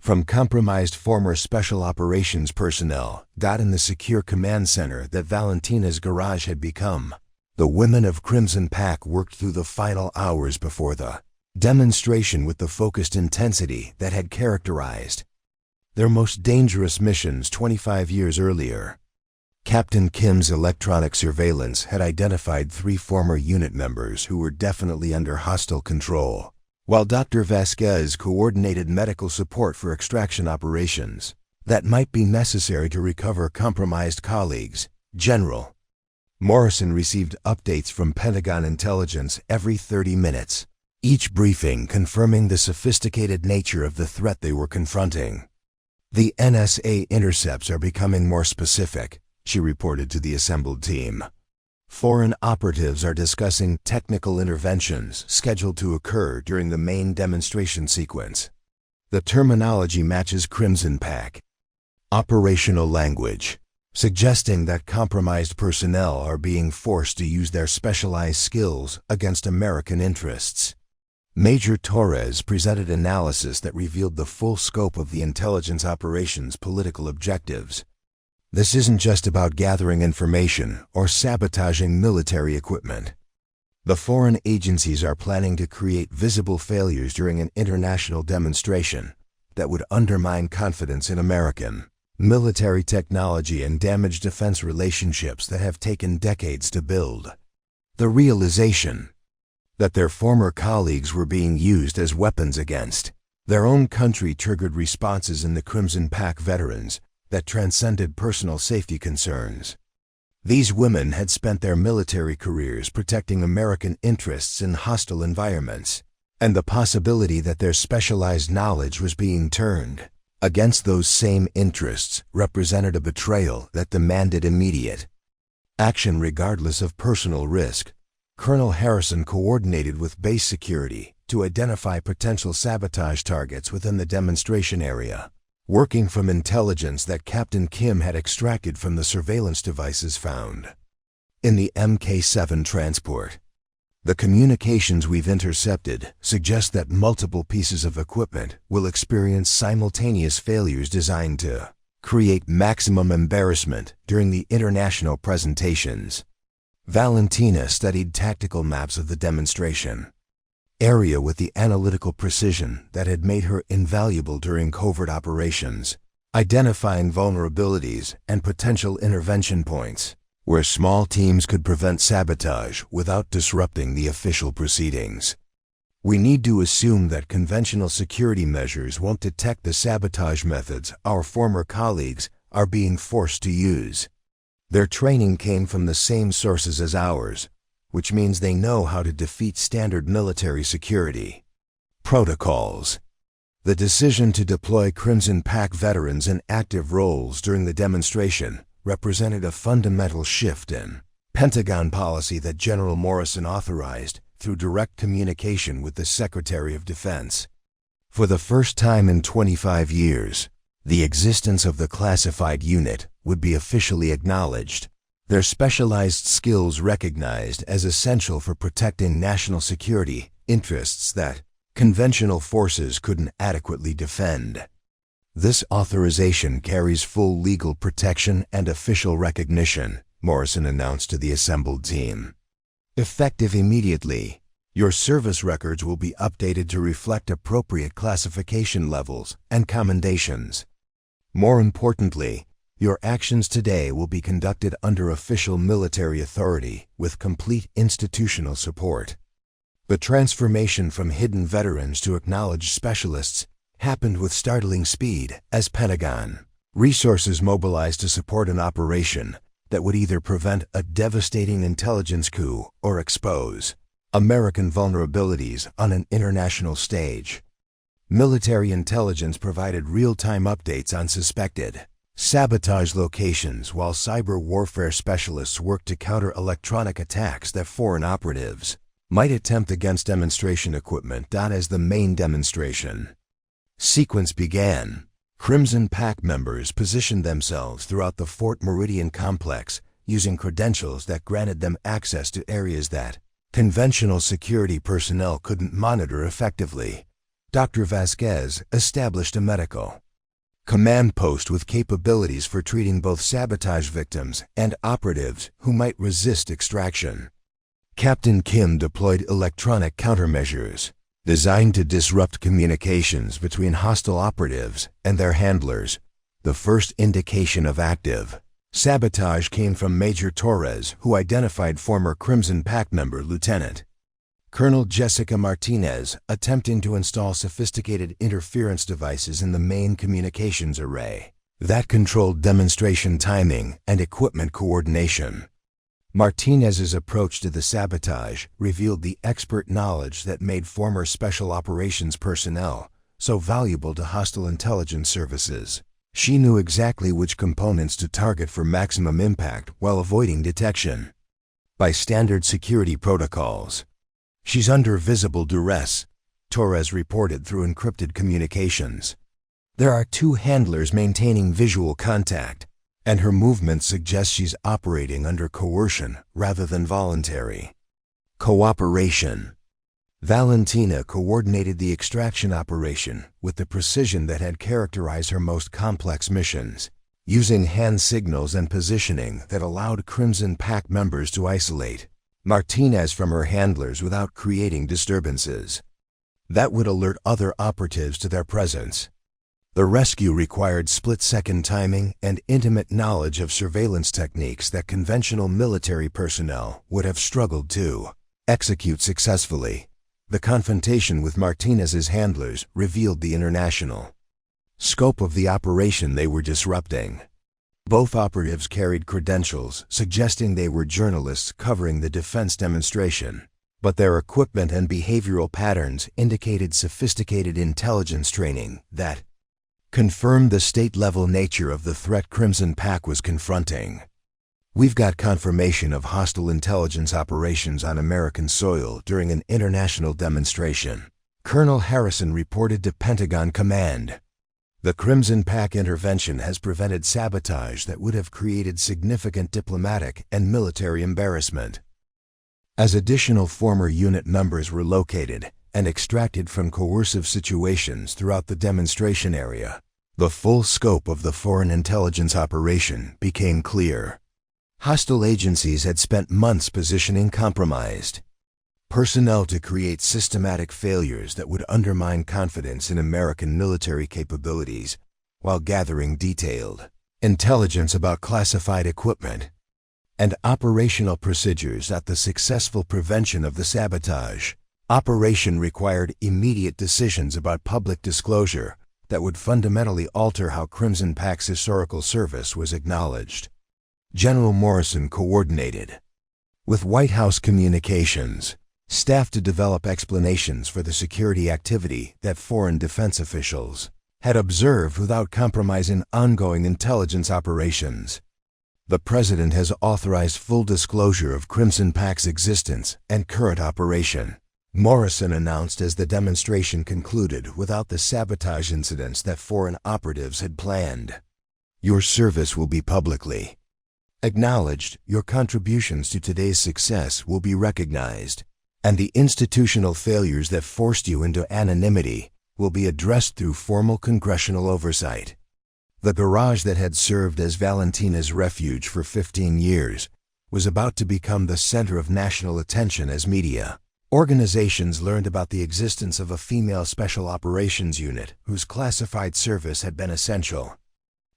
from compromised former special operations personnel in the secure command center that Valentina's garage had become. The women of Crimson Pack worked through the final hours before the demonstration with the focused intensity that had characterized their most dangerous missions 25 years earlier. Captain Kim's electronic surveillance had identified 3 former unit members who were definitely under hostile control, while Dr. Vasquez coordinated medical support for extraction operations that might be necessary to recover compromised colleagues. General Morrison received updates from Pentagon intelligence every 30 minutes, each briefing confirming the sophisticated nature of the threat they were confronting. "The NSA intercepts are becoming more specific," she reported to the assembled team. "Foreign operatives are discussing technical interventions scheduled to occur during the main demonstration sequence." The terminology matches Crimson Pack operational language, suggesting that compromised personnel are being forced to use their specialized skills against American interests. Major Torres presented analysis that revealed the full scope of the intelligence operation's political objectives. This isn't just about gathering information or sabotaging military equipment. The foreign agencies are planning to create visible failures during an international demonstration that would undermine confidence in American military technology and damage defense relationships that have taken decades to build. The realization that their former colleagues were being used as weapons against their own country triggered responses in the Crimson Pack veterans that transcended personal safety concerns. These women had spent their military careers protecting American interests in hostile environments, and the possibility that their specialized knowledge was being turned against those same interests represented a betrayal that demanded immediate action regardless of personal risk. Colonel Harrison coordinated with base security to identify potential sabotage targets within the demonstration area, working from intelligence that Captain Kim had extracted from the surveillance devices found in the Mk-7 transport. "The communications we've intercepted suggest that multiple pieces of equipment will experience simultaneous failures designed to create maximum embarrassment during the international presentations." Valentina studied tactical maps of the demonstration area with the analytical precision that had made her invaluable during covert operations, identifying vulnerabilities and potential intervention points where small teams could prevent sabotage without disrupting the official proceedings. "We need to assume that conventional security measures won't detect the sabotage methods our former colleagues are being forced to use. Their training came from the same sources as ours, which means they know how to defeat standard military security protocols." The decision to deploy Crimson Pack veterans in active roles during the demonstration represented a fundamental shift in Pentagon policy that General Morrison authorized through direct communication with the Secretary of Defense. For the first time in 25 years, the existence of the classified unit would be officially acknowledged, their specialized skills recognized as essential for protecting national security interests that conventional forces couldn't adequately defend. "This authorization carries full legal protection and official recognition," Morrison announced to the assembled team. "Effective immediately, your service records will be updated to reflect appropriate classification levels and commendations. More importantly, your actions today will be conducted under official military authority with complete institutional support." The transformation from hidden veterans to acknowledged specialists happened with startling speed as Pentagon resources mobilized to support an operation that would either prevent a devastating intelligence coup or expose American vulnerabilities on an international stage. Military intelligence provided real-time updates on suspected sabotage locations, while cyber warfare specialists worked to counter electronic attacks that foreign operatives might attempt against demonstration equipment. As the main demonstration sequence began, Crimson Pack members positioned themselves throughout the Fort Meridian complex using credentials that granted them access to areas that conventional security personnel couldn't monitor effectively. Dr. Vasquez established a medical command post with capabilities for treating both sabotage victims and operatives who might resist extraction. Captain Kim deployed electronic countermeasures designed to disrupt communications between hostile operatives and their handlers. The first indication of active sabotage came from Major Torres, who identified former Crimson Pack member Lieutenant Colonel Jessica Martinez attempting to install sophisticated interference devices in the main communications array that controlled demonstration timing and equipment coordination. Martinez's approach to the sabotage revealed the expert knowledge that made former Special Operations personnel so valuable to hostile intelligence services. She knew exactly which components to target for maximum impact while avoiding detection. By standard security protocols, "She's under visible duress," Torres reported through encrypted communications. "There are two handlers maintaining visual contact, and her movements suggest she's operating under coercion rather than voluntary." Cooperation. Valentina coordinated the extraction operation with the precision that had characterized her most complex missions, using hand signals and positioning that allowed Crimson Pack members to isolate Martinez from her handlers without creating disturbances that would alert other operatives to their presence. The rescue required split-second timing and intimate knowledge of surveillance techniques that conventional military personnel would have struggled to execute successfully. The confrontation with Martinez's handlers revealed the international scope of the operation they were disrupting. Both operatives carried credentials suggesting they were journalists covering the defense demonstration, but their equipment and behavioral patterns indicated sophisticated intelligence training that confirmed the state-level nature of the threat Crimson Pack was confronting. "We've got confirmation of hostile intelligence operations on American soil during an international demonstration," Colonel Harrison reported to Pentagon Command. "The Crimson Pack intervention has prevented sabotage that would have created significant diplomatic and military embarrassment." As additional former unit members were located and extracted from coercive situations throughout the demonstration area, the full scope of the foreign intelligence operation became clear. Hostile agencies had spent months positioning compromised personnel to create systematic failures that would undermine confidence in American military capabilities while gathering detailed intelligence about classified equipment and operational procedures at the successful prevention of the sabotage operation required immediate decisions about public disclosure that would fundamentally alter how Crimson Pack's historical service was acknowledged. General Morrison coordinated with White House communications staff to develop explanations for the security activity that foreign defense officials had observed without compromising ongoing intelligence operations. "The President has authorized full disclosure of Crimson Pack's existence and current operation," Morrison announced as the demonstration concluded without the sabotage incidents that foreign operatives had planned. "Your service will be publicly acknowledged, your contributions to today's success will be recognized, and the institutional failures that forced you into anonymity will be addressed through formal congressional oversight." The garage that had served as Valentina's refuge for 15 years was about to become the center of national attention as media organizations learned about the existence of a female special operations unit whose classified service had been essential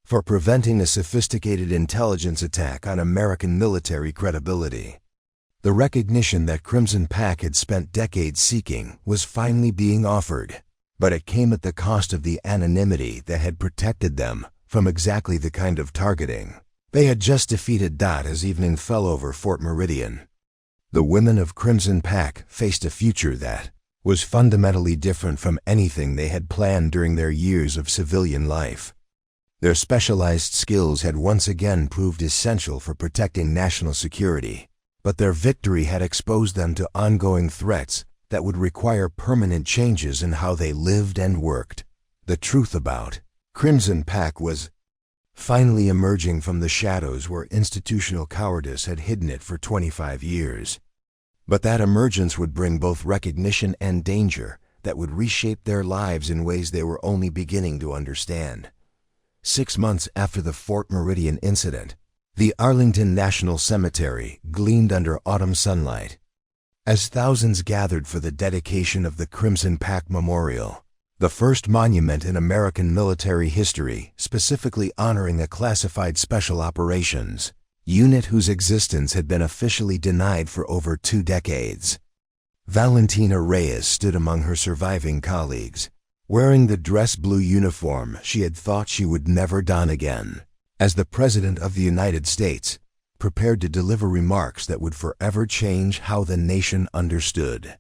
for preventing a sophisticated intelligence attack on American military credibility. The recognition that Crimson Pack had spent decades seeking was finally being offered, but it came at the cost of the anonymity that had protected them from exactly the kind of targeting they had just defeated as evening fell over Fort Meridian. The women of Crimson Pack faced a future that was fundamentally different from anything they had planned during their years of civilian life. Their specialized skills had once again proved essential for protecting national security, but their victory had exposed them to ongoing threats that would require permanent changes in how they lived and worked. The truth about Crimson Pack was finally emerging from the shadows where institutional cowardice had hidden it for 25 years. But that emergence would bring both recognition and danger that would reshape their lives in ways they were only beginning to understand. 6 months after the Fort Meridian incident, the Arlington National Cemetery gleamed under autumn sunlight. As thousands gathered for the dedication of the Crimson Pack Memorial, the first monument in American military history specifically honoring a classified special operations unit whose existence had been officially denied for over 2 decades. Valentina Reyes stood among her surviving colleagues, wearing the dress blue uniform she had thought she would never don again, as the President of the United States prepared to deliver remarks that would forever change how the nation understood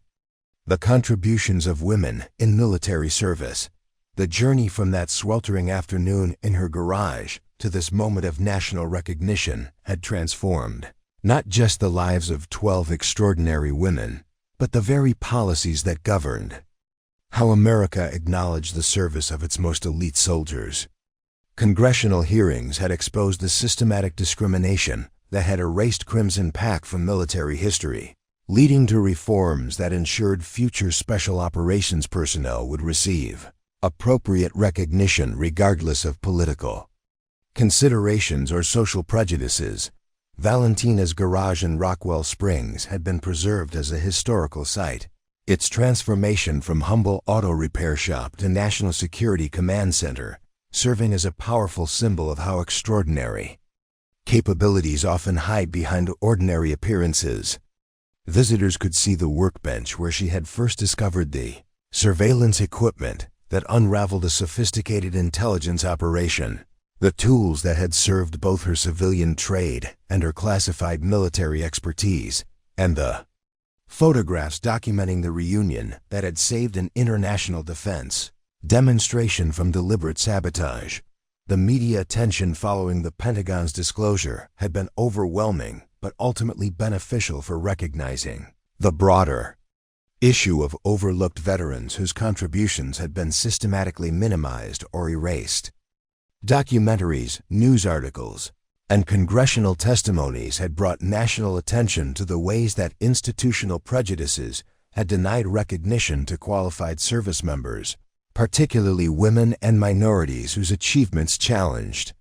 the contributions of women in military service. The journey from that sweltering afternoon in her garage to this moment of national recognition had transformed not just the lives of 12 extraordinary women, but the very policies that governed how America acknowledged the service of its most elite soldiers. Congressional hearings had exposed the systematic discrimination that had erased Crimson Pack from military history, leading to reforms that ensured future special operations personnel would receive appropriate recognition regardless of political considerations or social prejudices. Valentina's garage in Rockwell Springs had been preserved as a historical site. Its transformation from humble auto repair shop to National Security Command Center, serving as a powerful symbol of how extraordinary capabilities often hide behind ordinary appearances. Visitors could see the workbench where she had first discovered the surveillance equipment that unraveled a sophisticated intelligence operation, the tools that had served both her civilian trade and her classified military expertise, and the photographs documenting the reunion that had saved an international defense demonstration from deliberate sabotage. The media attention following the Pentagon's disclosure had been overwhelming, but ultimately beneficial for recognizing the broader issue of overlooked veterans whose contributions had been systematically minimized or erased. Documentaries, news articles, and congressional testimonies had brought national attention to the ways that institutional prejudices had denied recognition to qualified service members, particularly women and minorities whose achievements challenged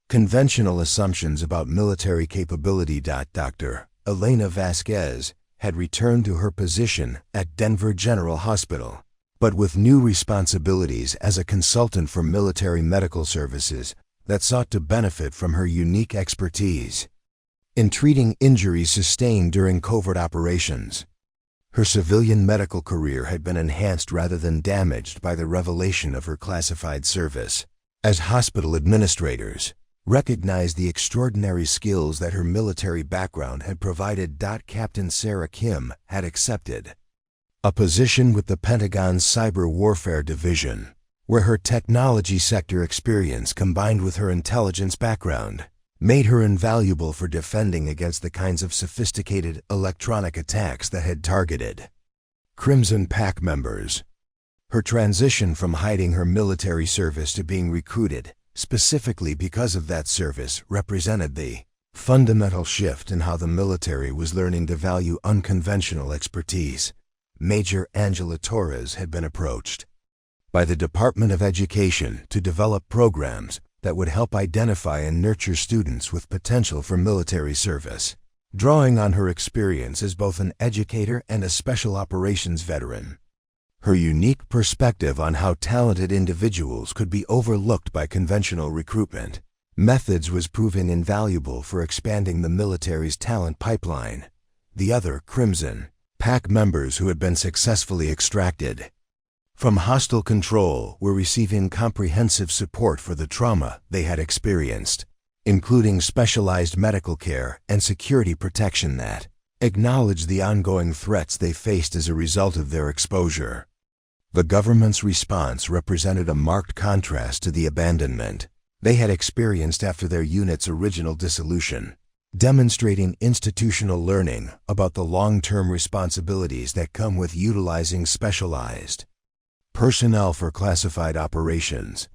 conventional assumptions about military capability. Dr. Elena Vasquez had returned to her position at Denver General Hospital, but with new responsibilities as a consultant for military medical services that sought to benefit from her unique expertise in treating injuries sustained during covert operations. Her civilian medical career had been enhanced rather than damaged by the revelation of her classified service. As hospital administrators recognized the extraordinary skills that her military background had provided. Captain Sarah Kim had accepted a position with the Pentagon's Cyber Warfare Division, where her technology sector experience combined with her intelligence background made her invaluable for defending against the kinds of sophisticated electronic attacks that had targeted Crimson Pack members. Her transition from hiding her military service to being recruited specifically because of that service represented the fundamental shift in how the military was learning to value unconventional expertise. Major Angela Torres had been approached by the Department of Education to develop programs that would help identify and nurture students with potential for military service. Drawing on her experience as both an educator and a special operations veteran, her unique perspective on how talented individuals could be overlooked by conventional recruitment methods was proven invaluable for expanding the military's talent pipeline. The other Crimson Pack members who had been successfully extracted from hostile control were receiving comprehensive support for the trauma they had experienced, including specialized medical care and security protection that acknowledged the ongoing threats they faced as a result of their exposure. The government's response represented a marked contrast to the abandonment they had experienced after their unit's original dissolution, demonstrating institutional learning about the long-term responsibilities that come with utilizing specialized personnel for classified operations.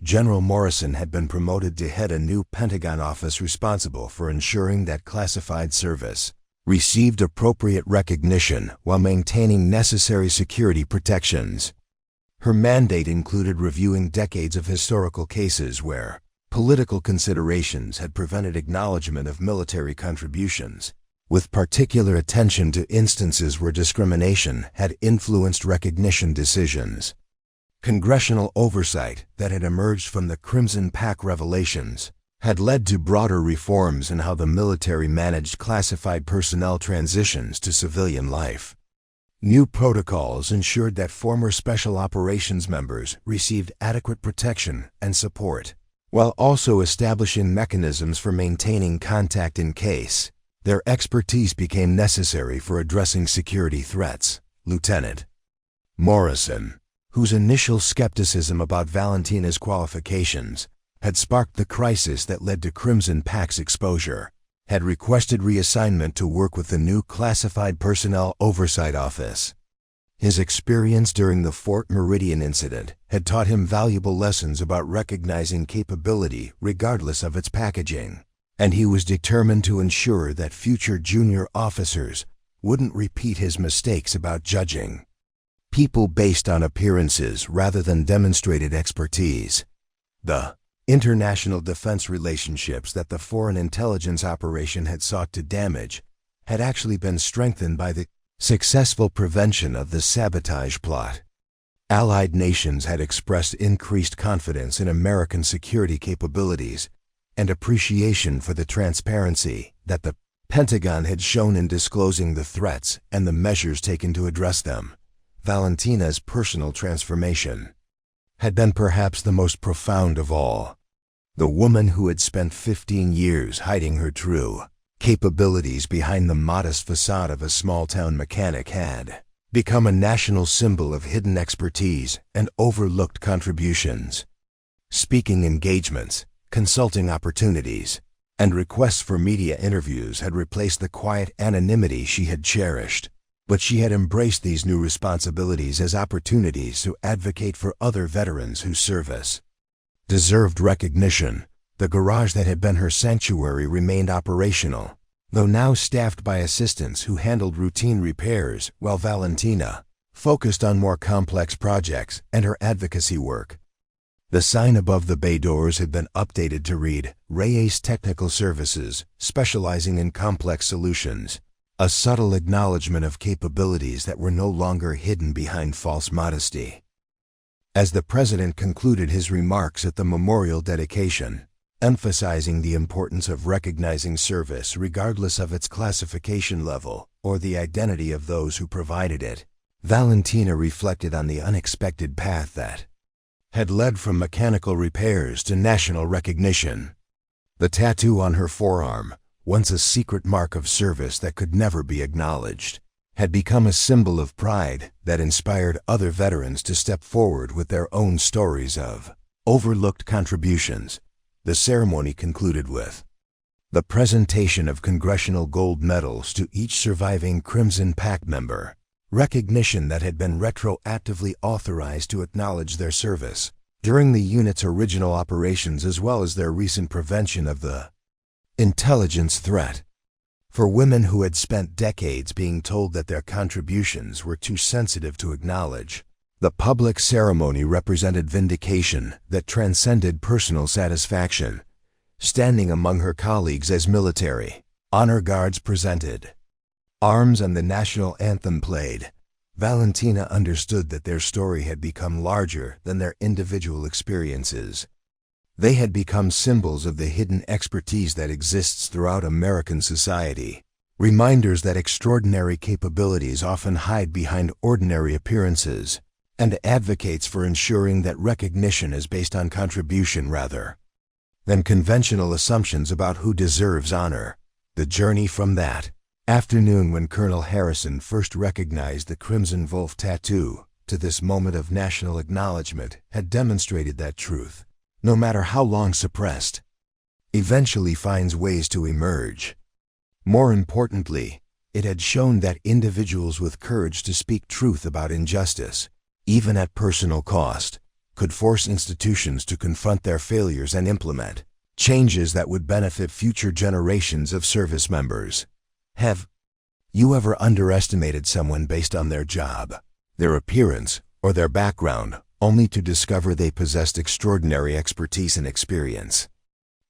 General Morrison had been promoted to head a new Pentagon office responsible for ensuring that classified service received appropriate recognition while maintaining necessary security protections. Her mandate included reviewing decades of historical cases where political considerations had prevented acknowledgement of military contributions, with particular attention to instances where discrimination had influenced recognition decisions. Congressional oversight that had emerged from the Crimson Pack revelations had led to broader reforms in how the military managed classified personnel transitions to civilian life. New protocols ensured that former Special Operations members received adequate protection and support, while also establishing mechanisms for maintaining contact in case their expertise became necessary for addressing security threats. Lieutenant Morrison, whose initial skepticism about Valentina's qualifications had sparked the crisis that led to Crimson Pack's exposure, had requested reassignment to work with the new Classified Personnel Oversight Office. His experience during the Fort Meridian incident had taught him valuable lessons about recognizing capability regardless of its packaging, and he was determined to ensure that future junior officers wouldn't repeat his mistakes about judging people based on appearances rather than demonstrated expertise. The international defense relationships that the foreign intelligence operation had sought to damage had actually been strengthened by the successful prevention of the sabotage plot. Allied nations had expressed increased confidence in American security capabilities and appreciation for the transparency that the Pentagon had shown in disclosing the threats and the measures taken to address them. Valentina's personal transformation had been perhaps the most profound of all. The woman who had spent 15 years hiding her true capabilities behind the modest facade of a small-town mechanic had become a national symbol of hidden expertise and overlooked contributions. Speaking engagements, consulting opportunities, and requests for media interviews had replaced the quiet anonymity she had cherished. But she had embraced these new responsibilities as opportunities to advocate for other veterans whose service deserved recognition. The garage that had been her sanctuary remained operational, though now staffed by assistants who handled routine repairs, while Valentina focused on more complex projects and her advocacy work. The sign above the bay doors had been updated to read, Reyes Technical Services, specializing in complex solutions, a subtle acknowledgement of capabilities that were no longer hidden behind false modesty. As the President concluded his remarks at the memorial dedication, emphasizing the importance of recognizing service regardless of its classification level or the identity of those who provided it, Valentina reflected on the unexpected path that had led from mechanical repairs to national recognition. The tattoo on her forearm, once a secret mark of service that could never be acknowledged, had become a symbol of pride that inspired other veterans to step forward with their own stories of overlooked contributions. The ceremony concluded with the presentation of Congressional Gold Medals to each surviving Crimson Pack member, recognition that had been retroactively authorized to acknowledge their service during the unit's original operations as well as their recent prevention of the intelligence threat. For women who had spent decades being told that their contributions were too sensitive to acknowledge, the public ceremony represented vindication that transcended personal satisfaction. Standing among her colleagues as military honor guards presented arms and the national anthem played, Valentina understood that their story had become larger than their individual experiences. They had become symbols of the hidden expertise that exists throughout American society, reminders that extraordinary capabilities often hide behind ordinary appearances, and advocates for ensuring that recognition is based on contribution rather than conventional assumptions about who deserves honor. The journey from that afternoon when Colonel Harrison first recognized the Crimson Wolf tattoo to this moment of national acknowledgement had demonstrated that truth, no matter how long suppressed, eventually finds ways to emerge. More importantly, it had shown that individuals with courage to speak truth about injustice, even at personal cost, could force institutions to confront their failures and implement changes that would benefit future generations of service members. Have You ever underestimated someone based on their job, their appearance, or their background, only to discover they possessed extraordinary expertise and experience?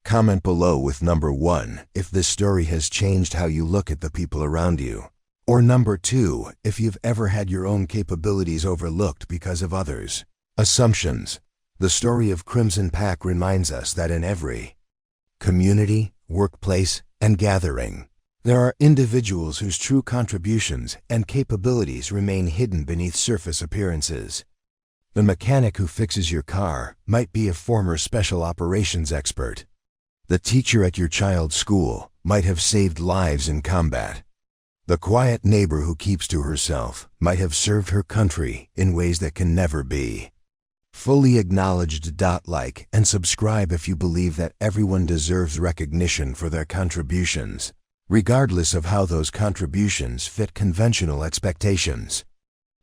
Comment below with number 1 if this story has changed how you look at the people around you. Or number 2 if you've ever had your own capabilities overlooked because of others' assumptions. The story of Crimson Pack reminds us that in every community, workplace, and gathering, there are individuals whose true contributions and capabilities remain hidden beneath surface appearances. The mechanic who fixes your car might be a former special operations expert. The teacher at your child's school might have saved lives in combat. The quiet neighbor who keeps to herself might have served her country in ways that can never be fully acknowledged. Like and subscribe if you believe that everyone deserves recognition for their contributions, regardless of how those contributions fit conventional expectations.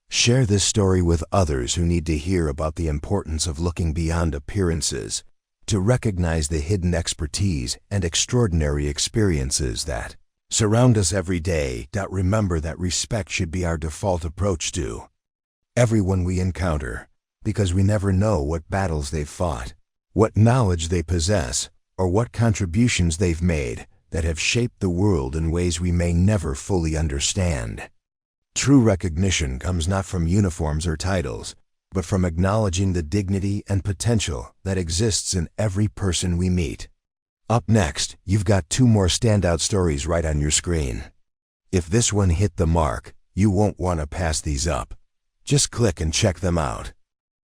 Share this story with others who need to hear about the importance of looking beyond appearances to recognize the hidden expertise and extraordinary experiences that surround us every day. Remember that respect should be our default approach to everyone we encounter, because we never know what battles they've fought, what knowledge they possess, or what contributions they've made that have shaped the world in ways we may never fully understand. True recognition comes not from uniforms or titles, but from acknowledging the dignity and potential that exists in every person we meet. Up next, you've got 2 more standout stories right on your screen. If this one hit the mark, you won't want to pass these up. Just click and check them out.